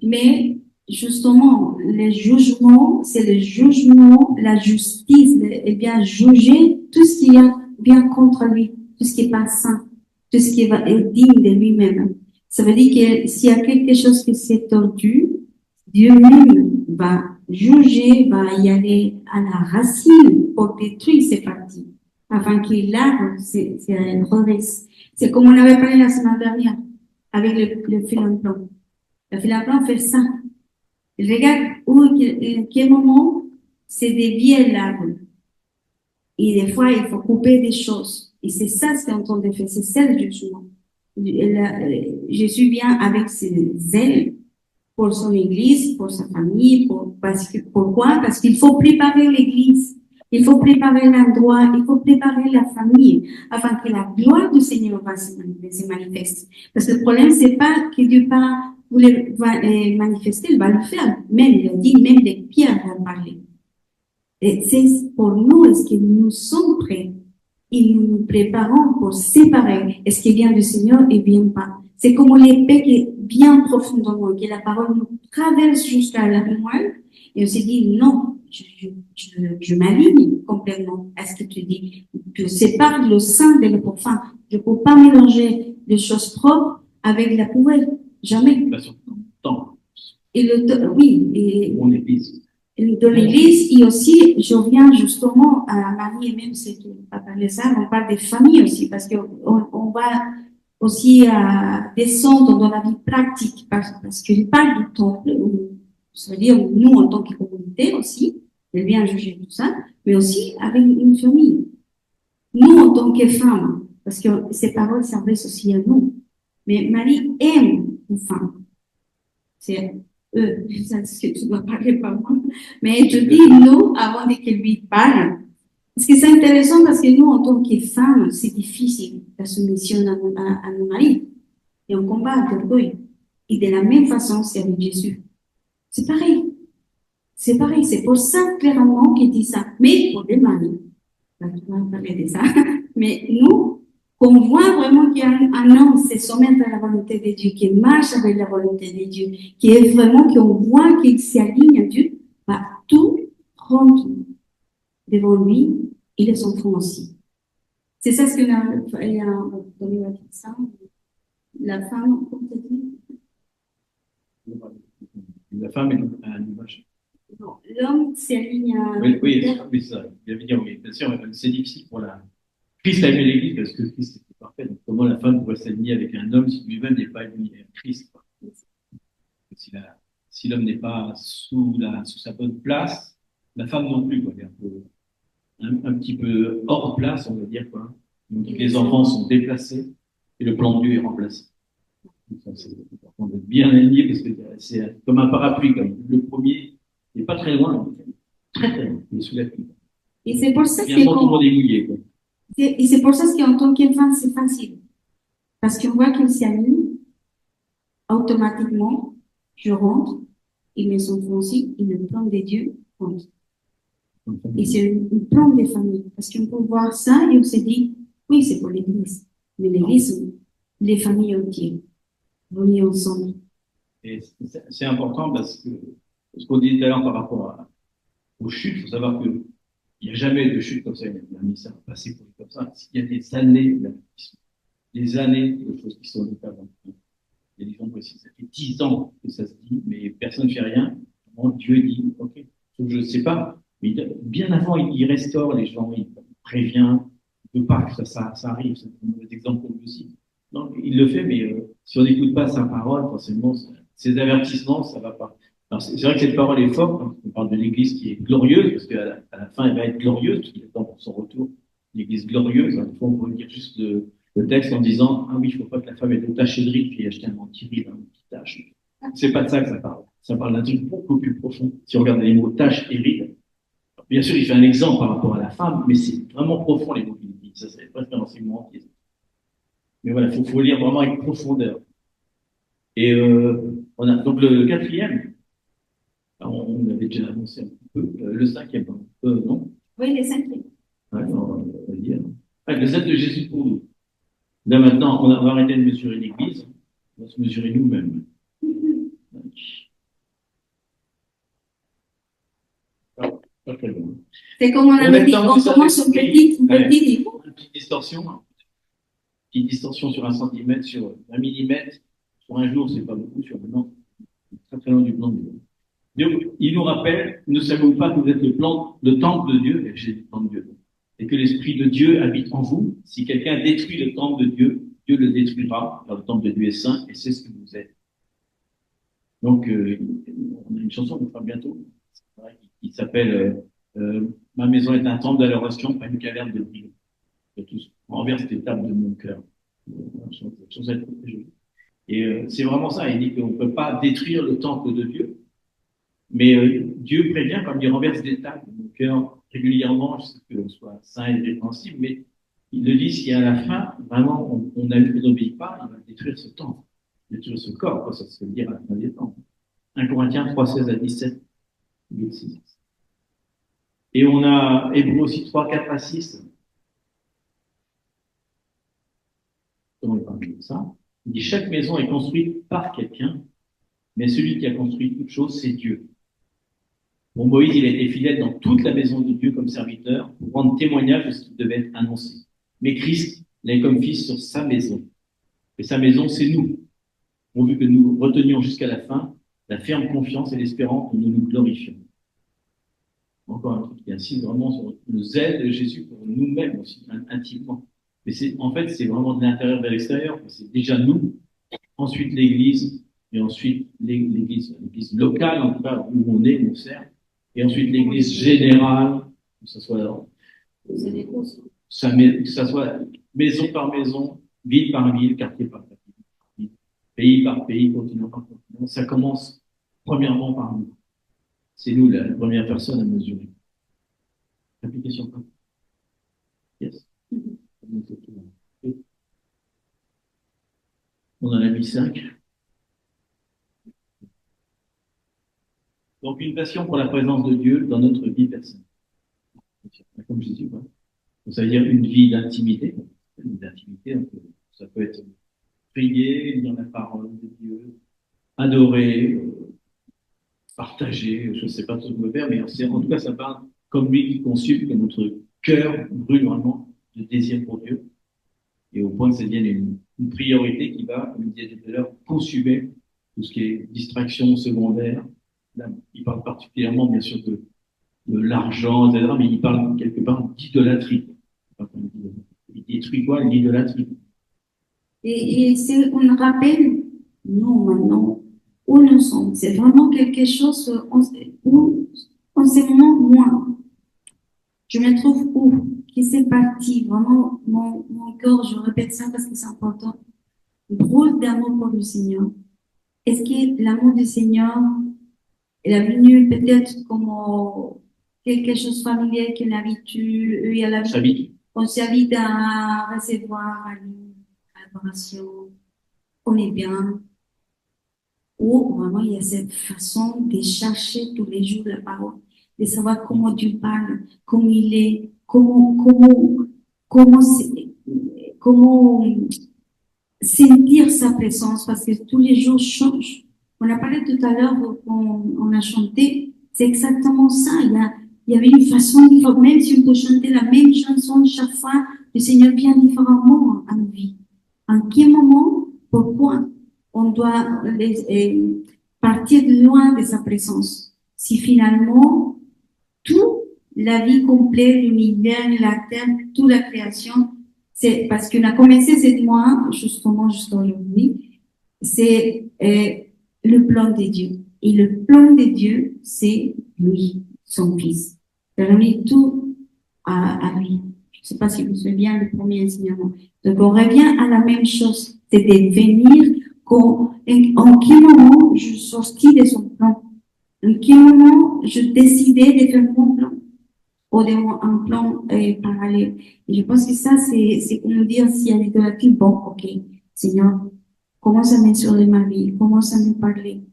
Mais justement, le jugement, c'est le jugement, la justice, et bien juger tout ce qui est bien contre lui, tout ce qui est pas saint, tout ce qui est digne de lui-même. Ça veut dire que s'il y a quelque chose qui s'est tordu, Dieu même va juger, va y aller à la racine pour détruire ces parties, afin qu'il l'arbre, c'est redresse. C'est comme on avait parlé la semaine dernière avec le filon blanc. La fille apprend à faire ça. Elle regarde à quel moment c'est dévié l'arbre. Et des fois, il faut couper des choses. Et c'est ça ce qu'on est en train de faire, c'est ça le jugement. Jésus vient avec ses ailes pour son église, pour sa famille, pourquoi? Parce qu'il faut préparer l'église. Il faut préparer l'endroit, il faut préparer la famille, afin que la gloire du Seigneur se manifeste. Parce que le problème, c'est pas que Dieu voulait manifester, il va le faire. Même, il a dit, même les pierres vont parler. Et c'est pour nous, est-ce que nous sommes prêts? Et nous nous préparons pour séparer. Est-ce qu'il vient du Seigneur et vient pas? C'est comme l'épée qui est bien profondément, que la parole nous traverse jusqu'à la moelle. Et on s'est dit, non, je m'aligne complètement à ce que tu dis. Tu sépares le saint de le profane. Je ne peux pas mélanger les choses propres avec la poubelle. Jamais. Temps. Et oui. Et, mon église. De l'église, et aussi, je reviens justement à Marie, et même si tu n'as pas parlé de ça, on parle des familles aussi, parce qu'on va aussi descendre dans la vie pratique, parce qu'il parle du temple, ça veut dire nous en tant que communauté aussi, elle vient juger tout ça, mais aussi avec une famille. Nous en tant que femmes, parce que ces paroles s'adressent aussi à nous, mais Marie aime les femmes. C'est c'est ce que tu dois parler par moi. Mais je dis nous avant qu'elle lui parle. Parce que c'est intéressant parce que nous, en tant que femmes, c'est difficile la soumission à nos maris. Et on combat d'orgueil. Et de la même façon, c'est avec Jésus. C'est pareil. C'est pareil. C'est pour ça, clairement, qu'il dit ça. Mais pour les maris. On va parler de ça. Mais nous, qu'on voit vraiment qu'il y a un homme se soumettre à la volonté de Dieu, qui marche avec la volonté de Dieu, qui est vraiment, qu'on voit qu'il s'aligne à Dieu, bah, tout rentre devant lui et les enfants aussi. C'est ça ce que la femme, comme tu dis. La femme est un image. Non, l'homme s'aligne à. Oui, ça. Il avait dit, oui, bien sûr, c'est difficile pour la. Christ a aimé l'Église parce que Christ était parfait. Donc, comment la femme pourrait s'aligner avec un homme si lui-même n'est pas aligné à Christ? Si l'homme n'est pas sous sa bonne place, la femme non plus, quoi. Un petit peu hors place, on va dire, quoi. Donc, les enfants sont déplacés et le plan de Dieu est remplacé. C'est important d'être bien aligné parce que c'est comme un parapluie. Comme le premier n'est pas très loin, très loin, il est sous la pluie. Et c'est pour ça que Et c'est pour ça qu'en tant qu'enfant, c'est facile. Parce qu'on voit qu'il s'aligne, automatiquement, je rentre, et mes enfants aussi, et le plan de Dieu rentre. Et c'est une plan des familles. Parce qu'on peut voir ça et on se dit, oui, c'est pour l'Église. Mais l'Église, les familles entières, venir ensemble. Et c'est important parce que ce qu'on dit tout à l'heure par rapport aux chutes, il faut savoir qu'il n'y a jamais de chute comme ça. Il y a un message passé pour comme ça. Il y a des années de choses qui sont dites avant. Il y a des gens qui ça fait 10 ans que ça se dit, mais personne ne fait rien. Dieu dit, ok, je ne sais pas. Mais bien avant, il restaure les gens, il prévient, il ne veut pas que ça arrive. C'est un mauvais exemple pour lui aussi. Donc, il le fait, mais si on n'écoute pas sa parole, forcément, ses avertissements, ça ne va pas. C'est vrai que cette parole est forte. Hein. On parle de l'Église qui est glorieuse, parce qu'à la fin, elle va être glorieuse, parce qu'il attend pour son retour. L'Église glorieuse. Hein. Des fois, on peut lire juste le texte en disant, ah oui, il ne faut pas que la femme ait une tache de riz, puis acheter un anti-riz, une petite tache. C'est pas de ça que ça parle. Ça parle d'un truc beaucoup plus profond. Si on regarde les mots tache et rides, bien sûr, il fait un exemple par rapport à la femme, mais c'est vraiment profond les mots qu'il dit. Ça, c'est presque un enseignement entier. Mais voilà, faut lire vraiment avec profondeur. Et on a donc le quatrième. On avait déjà annoncé un petit peu. Le cinquième, non? Oui, le cinquième. Ouais, on va dire. Le zèle de Jésus pour nous. Là maintenant, on va arrêter de mesurer l'Église. On va se mesurer nous-mêmes. C'est comme on avait dit, on commence une petite distorsion. Petite distorsion sur 1 centimètre, sur 1 millimètre. Sur un jour, c'est pas beaucoup, sur un an, très très loin du plan de Dieu. Donc, il nous rappelle, ne savez-vous pas que vous êtes le temple de Dieu, et j'ai dit temple de Dieu, et que l'Esprit de Dieu habite en vous. Si quelqu'un détruit le temple de Dieu, Dieu le détruira, car le temple de Dieu est saint, et c'est ce que vous êtes. Donc, on a une chanson qu'on fera bientôt, qui s'appelle Ma maison est un temple d'adoration, pas une caverne de brûle. Renverse les tables de mon cœur. Et c'est vraiment ça. Il dit qu'on ne peut pas détruire le temple de Dieu, mais Dieu prévient, comme il renverse des tables de mon cœur régulièrement, jusqu'à ce qu'on soit saint et répréhensible, mais il le dit, si à la fin, vraiment, on n'obéit pas, il va détruire ce temple, détruire ce corps, quoi, ça se veut dire à la fin des temps. 1 Corinthiens 3, 16 à 17, 8, 6. Et on a Hébreux aussi 3, 4 à 6. Comment il parle de ça? Il dit, chaque maison est construite par quelqu'un, mais celui qui a construit toute chose, c'est Dieu. Bon, Moïse, il a été fidèle dans toute la maison de Dieu comme serviteur pour rendre témoignage de ce qui devait être annoncé. Mais Christ l'a comme fils sur sa maison. Et sa maison, c'est nous. Pourvu que nous retenions jusqu'à la fin la ferme confiance et l'espérance dont nous nous glorifions. Encore un truc qui insiste vraiment sur le zèle de Jésus pour nous-mêmes aussi, intimement. Mais en fait, c'est vraiment de l'intérieur vers l'extérieur. C'est déjà nous, ensuite l'Église, et ensuite l'Église locale, en tout cas, où on est, où on sert, et ensuite l'Église générale, que ce soit, maison par maison, ville par ville, quartier par quartier, pays par pays, continent par continent. Ça commence premièrement par nous. C'est nous la première personne à mesurer. Application quoi? Yes. On en a mis 5. Donc, une passion pour la présence de Dieu dans notre vie personnelle. Comme je disais, ça veut dire une vie d'intimité. Ça peut être prier, lire la parole de Dieu, adorer, partager, je ne sais pas tout ce qu'on peut faire, mais en tout cas, ça parle comme lui qui consume, que notre cœur brûle vraiment de désir pour Dieu. Et au point que ça devienne une priorité qui va, comme je disais tout à l'heure, consumer tout ce qui est distraction secondaire. Là, il parle particulièrement, bien sûr, de l'argent, etc., mais il parle quelque part d'idolâtrie. Il détruit quoi? L'idolâtrie. Et c'est un rappel, nous, maintenant, où nous sommes. C'est vraiment quelque chose où, en ce moment, moi, je me trouve où? Qui c'est parti? Vraiment, mon corps, je répète ça parce que c'est important, brûle d'amour pour le Seigneur. Est-ce que l'amour du Seigneur est venu peut-être comme quelque chose de familier qu'on habitue, il y a la vie, on s'habite à recevoir à l'adoration, on est bien, ou vraiment il y a cette façon de chercher tous les jours la parole, de savoir comment Dieu parle, comment il est, comment sentir sa présence, parce que tous les jours changent. On a parlé tout à l'heure, on a chanté, c'est exactement ça. Il y avait une façon différente, même si on peut chanter la même chanson chaque fois, le Seigneur vient différemment à nos vies. En quel moment, pourquoi on doit partir de loin de sa présence? Si finalement, toute la vie complète, l'univers, la terre, toute la création, c'est parce qu'on a commencé cette mois, justement, jusqu'à aujourd'hui, c'est le plan de Dieu. Et le plan de Dieu, c'est lui, son fils. Donner tout à lui. Je ne sais pas si vous vous souvenez bien le premier enseignement. Donc, on revient à la même chose. C'est de venir en quel moment je sortis de son plan. En quel moment je décidais de faire mon plan. Ou un plan parallèle. Et je pense que ça, c'est comme dire s'il y a l'idolâtrie, bon, ok, Seigneur, commence à m'insurer ma vie, commence à me parler.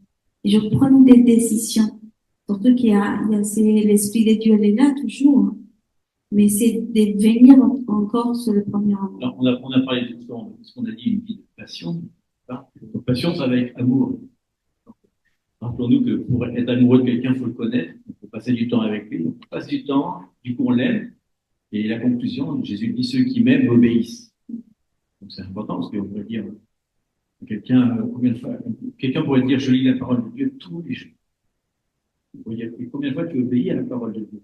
Et je prends des décisions. Surtout qu'il y a l'Esprit de Dieu, elle est là toujours. Mais c'est de venir encore sur le premier amour. Alors, on a parlé de ce qu'on a dit, une vie de passion. Donc, passion, ça va être amour. Rappelons-nous que pour être amoureux de quelqu'un, il faut le connaître, il faut passer du temps avec lui. Donc, on passe du temps, du coup, on l'aime. Et la conclusion, Jésus dit, ceux qui m'aiment m'obéissent. Donc, c'est important parce qu'on pourrait dire, quelqu'un pourrait dire, je lis la parole de Dieu tous les jours. Et combien de fois tu obéis à la parole de Dieu?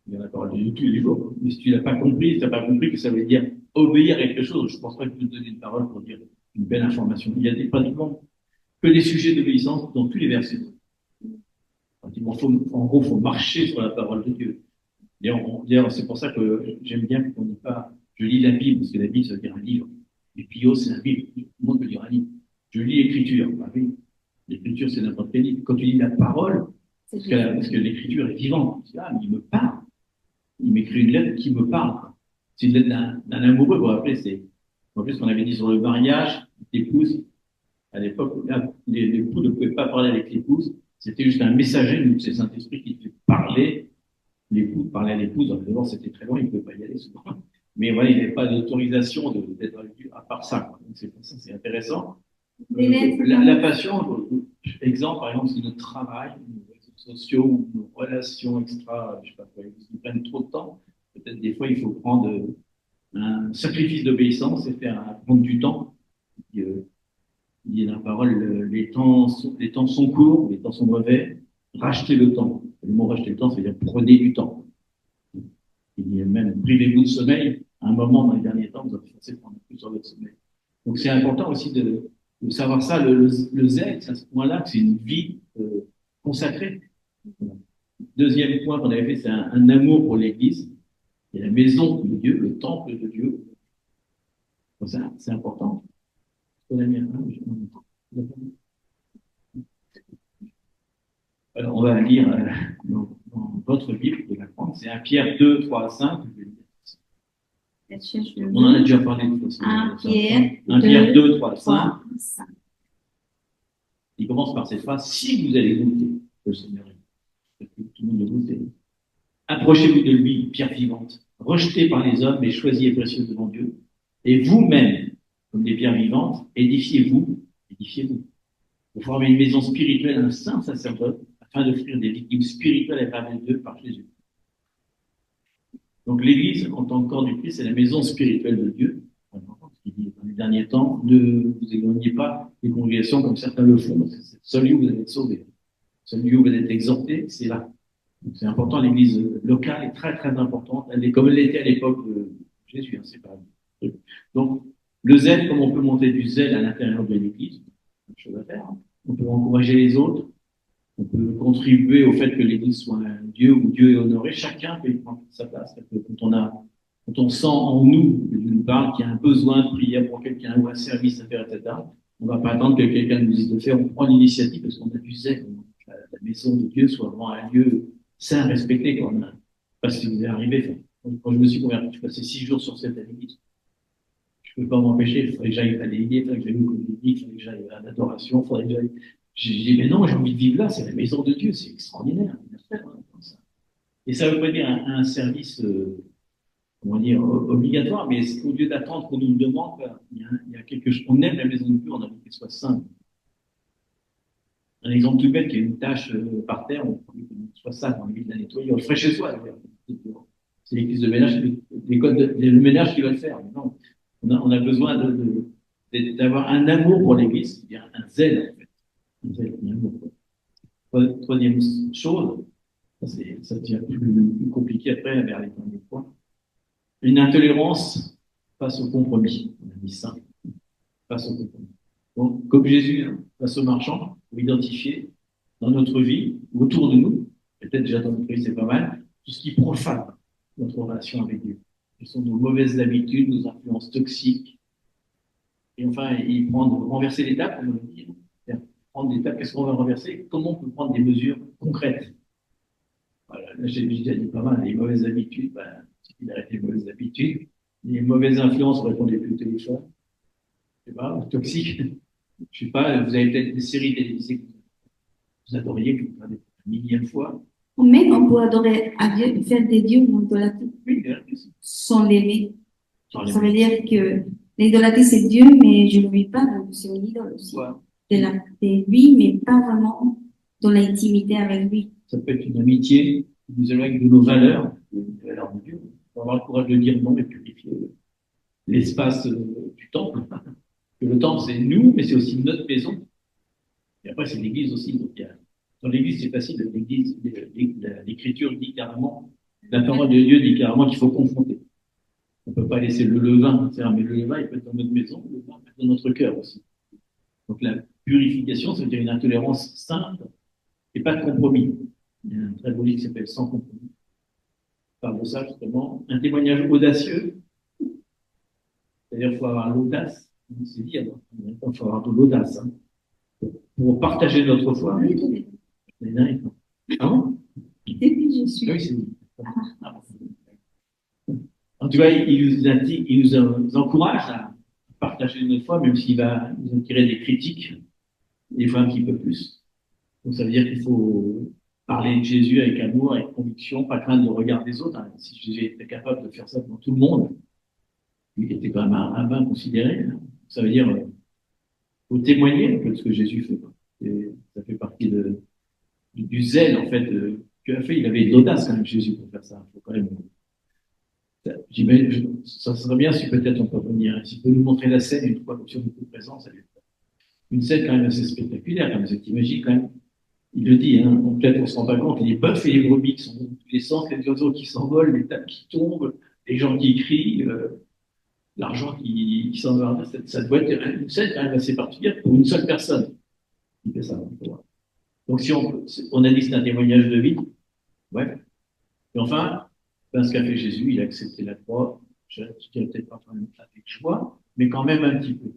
Il y a la parole de Dieu tous les jours. Mais si tu l'as pas compris, si tu n'as pas compris que ça veut dire obéir à quelque chose, je ne pense pas que tu te donnes une parole pour dire une belle information. Il y a pratiquement que des sujets d'obéissance dans tous les versets. En gros, faut marcher sur la parole de Dieu. D'ailleurs, c'est pour ça que j'aime bien qu'on ne dit pas je lis la Bible, parce que la Bible, ça veut dire un livre. Et Pio, c'est la Bible. Tout le monde peut dire un livre. Je lis l'écriture. Bah oui, l'écriture, c'est n'importe quel livre. Quand tu lis la parole, parce que l'écriture est vivante, ah, mais il me parle. Il m'écrit une lettre qui me parle. C'est une lettre d'un amoureux, vous vous rappelez, c'est en plus qu'on avait dit sur le mariage, l'épouse, à l'époque, l'époux ne pouvait pas parler avec l'épouse, c'était juste un messager, donc c'est le Saint-Esprit qui fait parler, l'époux parlait à l'épouse, d'abord c'était très loin, il ne pouvait pas y aller souvent. Mais voilà, il n'avait pas d'autorisation d'être avec Dieu à part ça. Quoi. Donc c'est pour ça, c'est intéressant. La passion, exemple, par exemple, c'est notre travail, nos réseaux sociaux, ou nos relations extra, je sais pas quoi, qui prennent trop de temps. Peut-être des fois, il faut prendre un sacrifice d'obéissance et prendre du temps. Il dit dans la parole, les temps sont courts, les temps sont mauvais. Rachetez le temps. Le mot racheter le temps, ça veut dire prenez du temps. Il dit même privez-vous de sommeil. À un moment dans les derniers temps, vous avez forcé prendre plus sur votre sommeil. Donc c'est important aussi de savoir ça. Le zèle, c'est à ce point-là que c'est une vie consacrée. Deuxième point qu'on avait fait, c'est un amour pour l'Église. Et la maison de Dieu, le temple de Dieu. Donc ça, c'est important. Alors, on va lire dans votre Bible de la France, c'est 1 Pierre 2, 3 à 5. On en a déjà parlé de toute façon. 1 Pierre 2, 3 à 5. Il commence par cette phrase, si vous allez goûter le Seigneur, tout le monde le goûter. Approchez-vous de lui, pierre vivante, rejetée par les hommes, mais choisie et précieuse devant Dieu. Et vous-même, comme des pierres vivantes, édifiez-vous. Vous formez une maison spirituelle, un saint sacerdoce, afin d'offrir des victimes spirituelles et parmi Dieu par Jésus. Donc l'Église, en tant que corps du Christ, c'est la maison spirituelle de Dieu. Ce qu'il dit dans les derniers temps, ne vous éloignez pas des congrégations comme certains le font, parce que c'est le seul lieu où vous allez être sauvés. Le seul lieu où vous allez être exhortés, c'est là. Donc c'est important, l'Église locale est très très importante. Elle est comme elle l'était à l'époque de Jésus, c'est pas vrai. Donc le zèle, comme on peut monter du zèle à l'intérieur de l'Église, c'est une chose à faire. On peut encourager les autres, on peut contribuer au fait que l'Église soit un Dieu où Dieu est honoré. Chacun peut y prendre sa place. Quand on sent en nous, que Dieu nous parle, qu'il y a un besoin de prière pour quelqu'un ou un service à faire, etc., on ne va pas attendre que quelqu'un nous dise de faire. On prend l'initiative parce qu'on a du zèle. La maison de Dieu soit vraiment un lieu saint, respecté. Quand on a, parce que vous est arrivé. Quand je me suis converti, je passais 6 jours sur 7 à l'église. Je ne peux pas m'empêcher. Il faudrait que j'aille à l'église, il faudrait que j'aille au communique, il faudrait que j'aille à l'adoration, il faudrait que j'aille. J'ai dit, mais non, j'ai envie de vivre là, c'est la maison de Dieu, c'est extraordinaire. Et ça veut pas dire un service, comment dire, obligatoire, mais au lieu d'attendre qu'on nous le demande, il y a quelque chose. On aime la maison de Dieu, on a envie qu'elle soit simple. Un exemple tout bête, il y a une tâche par terre, on veut qu'elle soit sale, on a envie de la nettoyer, on le ferait chez soi. C'est l'église de ménage, le ménage qui va le faire. Non, on a besoin d'avoir un amour pour l'église, c'est-à-dire un zèle, en fait. Troisième chose, ça devient plus compliqué après vers les derniers points. Une intolérance face au compromis. On a dit ça, face au compromis. Donc, comme Jésus, face aux marchands, pour identifier dans notre vie, autour de nous, peut-être déjà dans notre vie, c'est pas mal, tout ce qui profane notre relation avec Dieu. Ce sont nos mauvaises habitudes, nos influences toxiques. Et enfin, renverser l'étape, comme on le dit, prendre des étapes, qu'est-ce qu'on va renverser, comment on peut prendre des mesures concrètes. Voilà, là, j'ai déjà dit pas mal, les mauvaises habitudes, il arrête les mauvaises habitudes, les mauvaises influences, on répondait plus au téléphone, je sais pas, toxiques, je sais pas, vous avez peut-être des séries télévisées que vous adoriez, que vous regardez une millième fois. Même on peut adorer à Dieu, faire des dieux ou idolâtrer sans l'aimer. Ça veut dire que l'idolâtrie c'est Dieu, mais je ne lui pas, donc c'est une idole aussi. Ouais. De lui, mais pas vraiment dans l'intimité avec lui. Ça peut être une amitié qui nous éloigne de nos valeurs de Dieu. Il faut avoir le courage de dire non et purifier l'espace du temple. Que le temple, c'est nous, mais c'est aussi notre maison. Et après, c'est l'église aussi. Donc, dans l'église, c'est facile. L'écriture dit carrément, la parole de Dieu dit carrément qu'il faut confronter. On ne peut pas laisser le levain, mais le levain, il peut être dans notre maison, le levain peut être dans notre cœur aussi. Donc, purification, c'est-à-dire une intolérance simple et pas de compromis. Il y a un très beau livre qui s'appelle Sans compromis. On parle de ça justement. Un témoignage audacieux, c'est-à-dire qu'il faut avoir l'audace. On s'est dit, alors, il faut avoir de l'audace hein, pour partager notre foi. Oui, Ah bon? je suis. Oui, c'est en tout cas, il nous encourage à partager notre foi, même s'il va nous en tirer des critiques, des fois un petit peu plus. Donc ça veut dire qu'il faut parler de Jésus avec amour, avec conviction, pas craindre le regard des autres. Hein. Si Jésus était capable de faire ça devant tout le monde, il était quand même un rabbin considéré. Hein. Ça veut dire faut témoigner un peu de ce que Jésus fait. Quoi. Et ça fait partie du zèle en fait qu'il a fait. Il avait de l'audace quand même Jésus pour faire ça. Il faut quand même. J'imagine, ça serait bien si peut-être on peut revenir, s'il peut nous montrer la scène une fois sur notre présence. Une scène quand même assez spectaculaire, comme c'est magique quand même. Il le dit, hein, peut-être on se rend pas compte, les bœufs et les brebis qui sont dans tous les sens, les oiseaux qui s'envolent, les tables qui tombent, les gens qui crient, l'argent qui s'en va. Ça doit être une scène quand même assez particulière pour une seule personne qui fait ça. Donc si on a dit que c'est un témoignage de vie, ouais. Et enfin, ce qu'a fait Jésus, il a accepté la croix, je dirais peut-être pas avec choix, mais quand même un petit peu.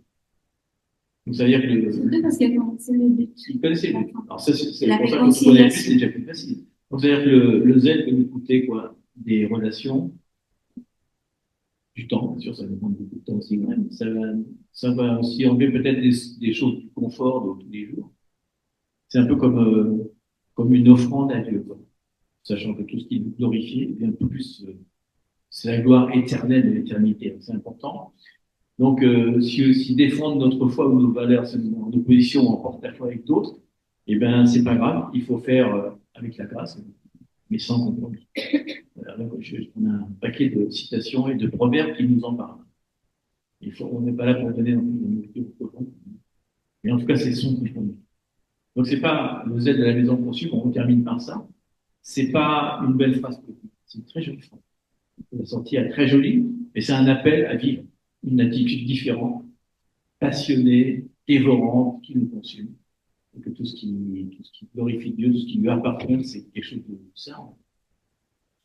Donc ça veut dire que Surtout parce qu'il connaissait le but. il connaissait le but. Alors ça, c'est pour ça La que connaît le but, réconciliation. c'est déjà plus facile. Donc c'est-à-dire que le zèle peut nous coûter quoi? Des relations, du temps, bien sûr, ça demande beaucoup de temps aussi quand même. Ça va aussi enlever peut-être des choses du confort de tous les jours. C'est un peu comme une offrande à Dieu, quoi. Sachant que tout ce qui nous glorifie, eh bien plus, c'est la gloire éternelle de l'éternité. C'est important. Donc, si défendre notre foi ou nos valeurs, c'est en opposition, en porte-à-faux avec d'autres, eh ben, c'est pas grave. Il faut faire avec la grâce, mais sans compromis. Voilà, donc, on a un paquet de citations et de proverbes qui nous en parlent. On n'est pas là pour donner une nourriture profonde. Mais en tout cas, c'est son compromis. Donc, c'est pas le Z de la maison conçue, on termine par ça. C'est pas une belle phrase politique. C'est une très jolie phrase. La sortie est très jolie, mais c'est un appel à vivre une attitude différente, passionnée, dévorante, qui nous consume. Et que tout ce qui glorifie Dieu, tout ce qui lui appartient, c'est quelque chose de ça.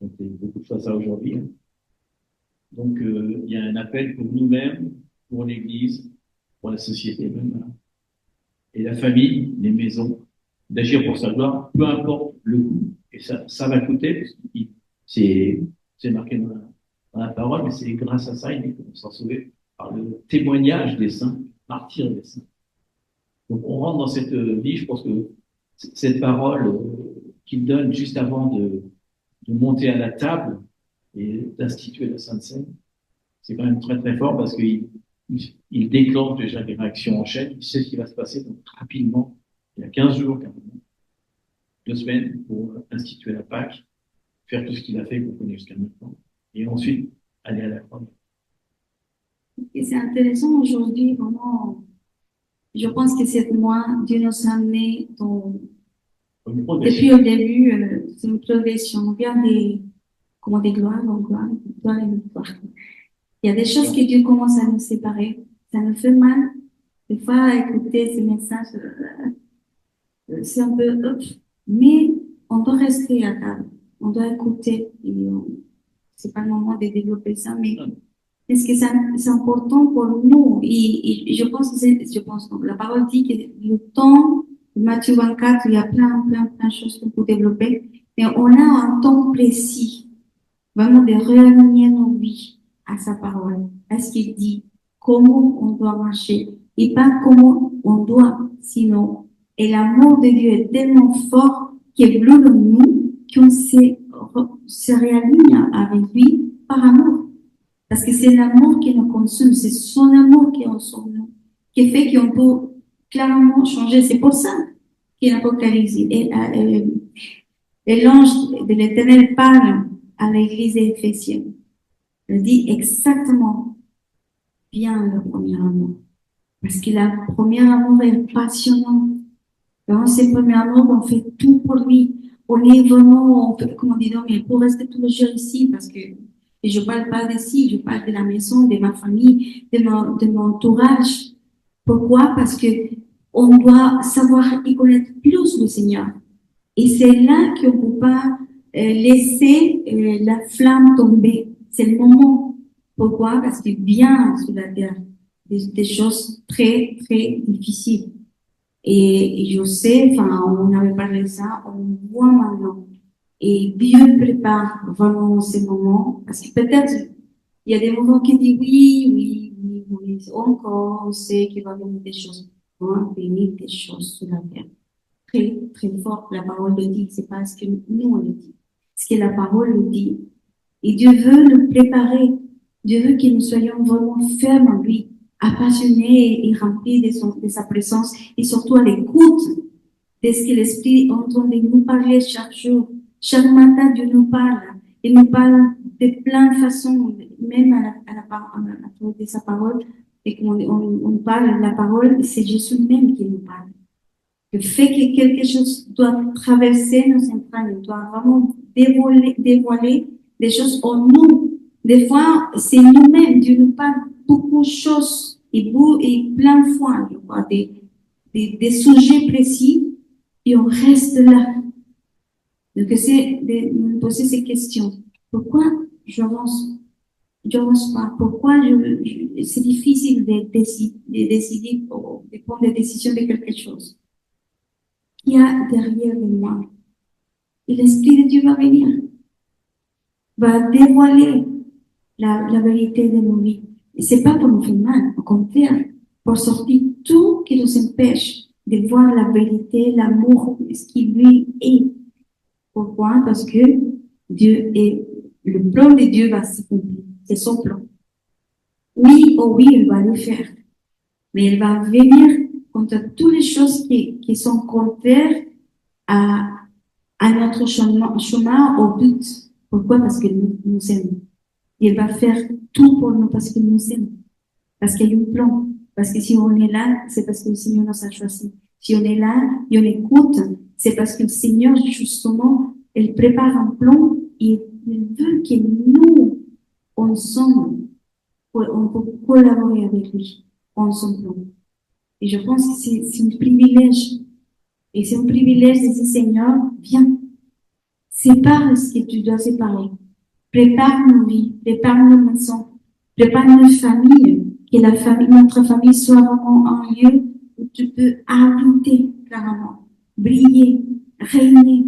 On fait beaucoup de fois ça aujourd'hui. Donc, il y a un appel pour nous-mêmes, pour l'Église, pour la société même, hein, et la famille, les maisons, d'agir pour sa gloire, peu importe le coût. Et ça va coûter, parce que c'est marqué dans la parole, mais c'est grâce à ça, il qu'on s'en sauver par le témoignage des saints, martyrs des saints. Donc on rentre dans cette vie, je pense que cette parole qu'il donne juste avant de monter à la table et d'instituer la Sainte Seine, c'est quand même très très fort parce qu'il déclenche déjà des réactions en chaîne, il sait ce qui va se passer, donc rapidement, il y a 15 jours, 2 semaines pour instituer la Pâque, faire tout ce qu'il a fait qu'on connaît jusqu'à maintenant, et ensuite aller à la croix. Et c'est intéressant aujourd'hui, vraiment, je pense que cette mois, Dieu nous a amené depuis le début, c'est une progression vers des gloires en gloire, gloire et gloire. Il y a des choses que Dieu commence à nous séparer. Ça nous fait mal. Des fois, écouter ces messages, c'est un peu, mais on doit rester à table. On doit écouter. C'est pas le moment de développer ça, mais est-ce que c'est important pour nous? Et je pense donc, la parole dit que le temps, Matthieu 24, il y a plein de choses qu'on peut développer, mais on a un temps précis, vraiment de réaligner nos vies à sa parole, à ce qu'il dit, comment on doit marcher, et pas comment on doit, sinon. Et l'amour de Dieu est tellement fort qu'il brûle en nous, qu'on se réaligne avec lui par amour. Parce que c'est l'amour qui nous consume, c'est son amour qui est en nous, qui fait qu'on peut clairement changer. C'est pour ça qu'il l'Apocalypse et l'ange de l'Éternel parle à l'église d'Éphésiens. Il dit exactement bien le premier amour. Parce que le premier amour est passionnant. Dans ce premier amour, on fait tout pour lui. On est vraiment, comment dire, mais pour rester tous les jours ici, parce que et je parle pas d'ici, je parle de la maison, de ma famille, de mon entourage. Pourquoi? Parce que on doit savoir y connaître plus le Seigneur. Et c'est là qu'on ne peut pas laisser la flamme tomber. C'est le moment. Pourquoi? Parce qu'il vient sur la terre des choses très, très difficiles. Et je sais, enfin, on avait parlé de ça, on voit maintenant. Et Dieu prépare vraiment ces moments. Parce que peut-être, il y a des moments qui disent oui, encore, on sait qu'il va venir des choses. On va venir des choses sur la terre. Très, très fort, la parole le dit. C'est pas ce que nous, on le dit. Ce que la parole le dit. Et Dieu veut nous préparer. Dieu veut que nous soyons vraiment fermes en lui, appassionnés et remplis de sa présence et surtout à l'écoute de ce que l'Esprit est en train de nous parler chaque jour. Chaque matin, Dieu nous parle. Il nous parle de plein de façons, même à travers de sa parole. Et quand on parle de la parole, c'est Jésus même qui nous parle. Le fait que quelque chose doit traverser nos entrailles, doit vraiment dévoiler des choses en nous. Des fois, c'est nous-mêmes, Dieu nous parle beaucoup de choses et plein de fois, je crois, des sujets précis et on reste là. Donc, c'est de nous poser ces questions. Pourquoi j'avance pas? Pourquoi c'est difficile de décider, de prendre des décisions de quelque chose? Qu'il y a derrière de moi. Et l'Esprit de Dieu va venir, va dévoiler la vérité de nos vies. Et c'est pas pour nous faire mal, au contraire, pour sortir tout qui nous empêche de voir la vérité, l'amour, ce qui lui est. Pourquoi? Parce que le plan de Dieu va s'accomplir. C'est son plan. Oui, oh oui, il va le faire. Mais il va venir contre toutes les choses qui sont contraires à notre chemin au but. Pourquoi? Parce qu'il nous aime. Il va faire tout pour nous parce qu'il nous aime. Parce qu'il y a un plan. Parce que si on est là, c'est parce que le Seigneur nous a choisis. Si on est là et on écoute, c'est parce que le Seigneur, justement, il prépare un plan et il veut que nous, ensemble, on peut collaborer avec lui en son plan. Et je pense que c'est un privilège. Et c'est un privilège de dire, Seigneur, viens, sépare ce que tu dois séparer. Prépare nos vies, prépare nos maisons, prépare notre famille, que notre famille soit vraiment un lieu où tu peux habiter carrément, briller, régner,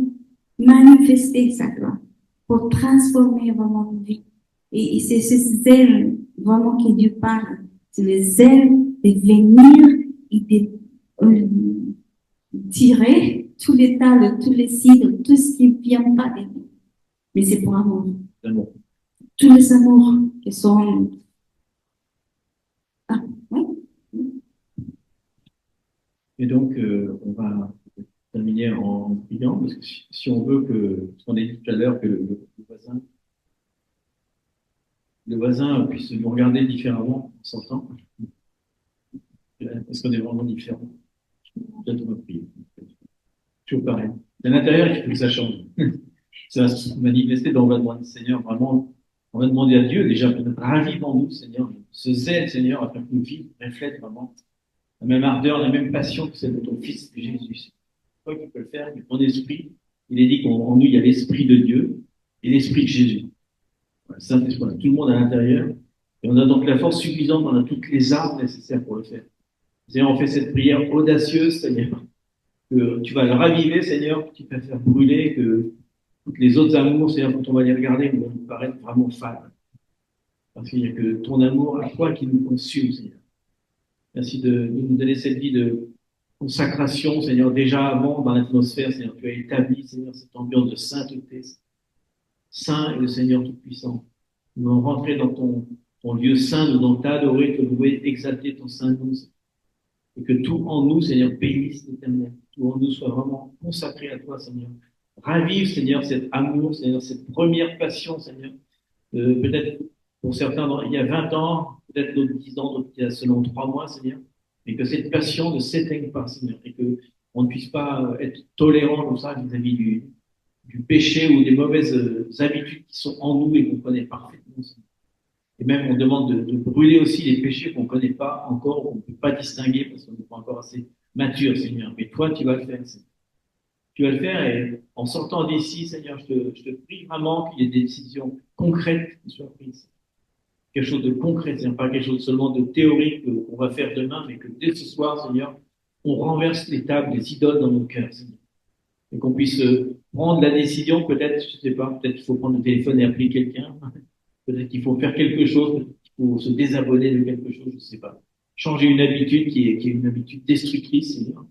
manifester sa gloire pour transformer vraiment nos vies. Et c'est ces ailes vraiment que Dieu parle. C'est les ailes de venir et de tirer tous les tas, tous les cidres, tout ce qui ne vient pas de nous. Mais c'est pour amour. Tous les amours qui sont... Ah, oui. Et donc, on va terminer en priant, parce que si on veut ce qu'on a dit tout à l'heure, que le voisin puisse nous regarder différemment en sortant, est-ce qu'on est vraiment différent? Peut-être on va prier. Toujours pareil. À l'intérieur, il faut que ça change. Ça va se manifester, donc on va demander, Seigneur, vraiment, on va demander à Dieu, déjà, pour ravive en nous, Seigneur, ce zèle, Seigneur, afin que nos vies reflètent vraiment la même ardeur, la même passion que celle de ton Fils Jésus. C'est toi qui peux le faire, mais ton esprit, il est dit qu'en nous, il y a l'esprit de Dieu et l'esprit de Jésus. Voilà, ça, c'est ce qu'on a tout le monde à l'intérieur. Et on a donc la force suffisante, on a toutes les armes nécessaires pour le faire. Seigneur, on fait cette prière audacieuse, Seigneur, que tu vas le raviver, Seigneur, que tu vas faire brûler, que toutes les autres amours, Seigneur, quand on va les regarder, vont nous paraître vraiment fades. Parce qu'il n'y a que ton amour à toi qui nous consume, Seigneur. Merci de nous donner cette vie de consacration, Seigneur, déjà avant dans l'atmosphère, Seigneur, tu as établi, Seigneur, cette ambiance de sainteté. Saint est le Seigneur Tout-Puissant. Nous allons rentrer dans ton lieu saint, nous allons t'adorer, te louer, exalter ton saint nom. Et que tout en nous, Seigneur, bénisse l'Éternel. Tout en nous soit vraiment consacré à toi, Seigneur. Ravive, Seigneur, cet amour, Seigneur, cette première passion, Seigneur. Peut-être pour certains, il y a 20 ans, peut-être d'autres 10 ans, d'autres il y a seulement 3 mois, Seigneur. Mais que cette passion ne s'éteigne pas, Seigneur. Et que on ne puisse pas être tolérant comme ça vis-à-vis du péché ou des mauvaises habitudes qui sont en nous et qu'on connaît parfaitement, Seigneur. Et même, on demande de brûler aussi les péchés qu'on ne connaît pas encore, qu'on ne peut pas distinguer parce qu'on n'est pas encore assez mature, Seigneur. Mais toi, tu vas le faire, Seigneur. Tu vas le faire et en sortant d'ici, Seigneur, je te prie vraiment qu'il y ait des décisions concrètes qui soient prises. Quelque chose de concret, Seigneur, pas quelque chose seulement de théorique qu'on va faire demain, mais que dès ce soir, Seigneur, on renverse les tables des idoles dans nos cœurs, Seigneur. Et qu'on puisse prendre la décision, peut-être, je sais pas, peut-être qu'il faut prendre le téléphone et appeler quelqu'un, peut-être qu'il faut faire quelque chose, peut-être qu'il faut se désabonner de quelque chose, je sais pas. Changer une habitude qui est une habitude destructrice, Seigneur,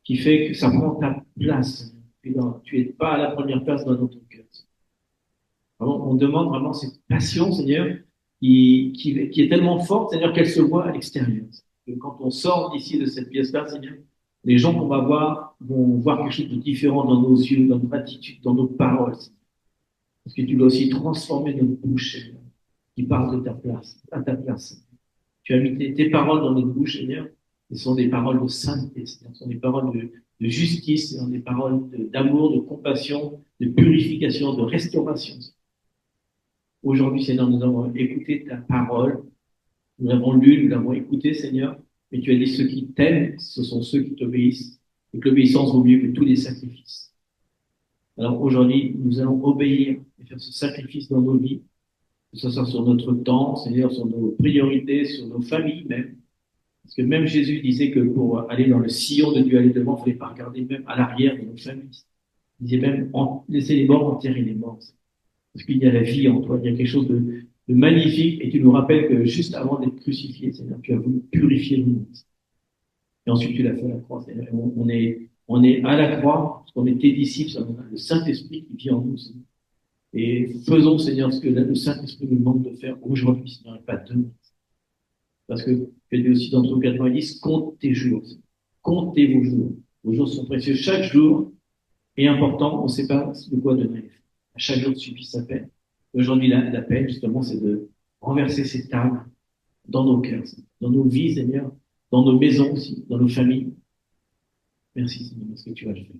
qui fait que ça prend ta place. Tu es pas à la première place dans notre cœur. Vraiment, on demande vraiment cette passion, Seigneur, qui est tellement forte, Seigneur, qu'elle se voit à l'extérieur. Que quand on sort d'ici de cette pièce-là, Seigneur, les gens qu'on va voir vont voir quelque chose de différent dans nos yeux, dans notre attitude, dans nos paroles. Seigneur. Parce que tu dois aussi transformer notre bouche, Seigneur, qui parle de ta place, à ta place. Tu as mis tes paroles dans notre bouche, Seigneur. Ce sont des paroles de sainteté, Seigneur. Ce sont des paroles de justice, ce sont des paroles d'amour, de compassion, de purification, de restauration. Aujourd'hui, Seigneur, nous avons écouté ta parole. Nous l'avons lu, nous l'avons écouté, Seigneur. Mais tu as dit ceux qui t'aiment, ce sont ceux qui t'obéissent. Et que l'obéissance vaut mieux que tous les sacrifices. Alors aujourd'hui, nous allons obéir et faire ce sacrifice dans nos vies, que ce soit sur notre temps, Seigneur, sur nos priorités, sur nos familles même. Parce que même Jésus disait que pour aller dans le sillon de Dieu, aller devant, il ne fallait pas regarder même à l'arrière de nos familles. Il disait même, laissez les morts enterrer les morts. Parce qu'il y a la vie en toi, il y a quelque chose de magnifique, et tu nous rappelles que juste avant d'être crucifié, Seigneur, tu as voulu purifier le monde. Et ensuite, tu l'as fait à la croix, Seigneur. On est à la croix, parce qu'on est tes disciples, on a le Saint-Esprit qui vit en nous, Seigneur. Et faisons, Seigneur, ce que le Saint-Esprit nous demande de faire aujourd'hui, Seigneur, et pas demain. Parce que tu as dit aussi dans le 90, compte tes jours, Seigneur. Comptez vos jours. Vos jours sont précieux. Chaque jour est important, on ne sait pas de quoi demain. À chaque jour suffit sa peine. Aujourd'hui, la peine, justement, c'est de renverser ces tables dans nos cœurs, dans nos vies, Seigneur, dans nos maisons aussi, dans nos familles. Merci, Seigneur, parce que tu vas le faire.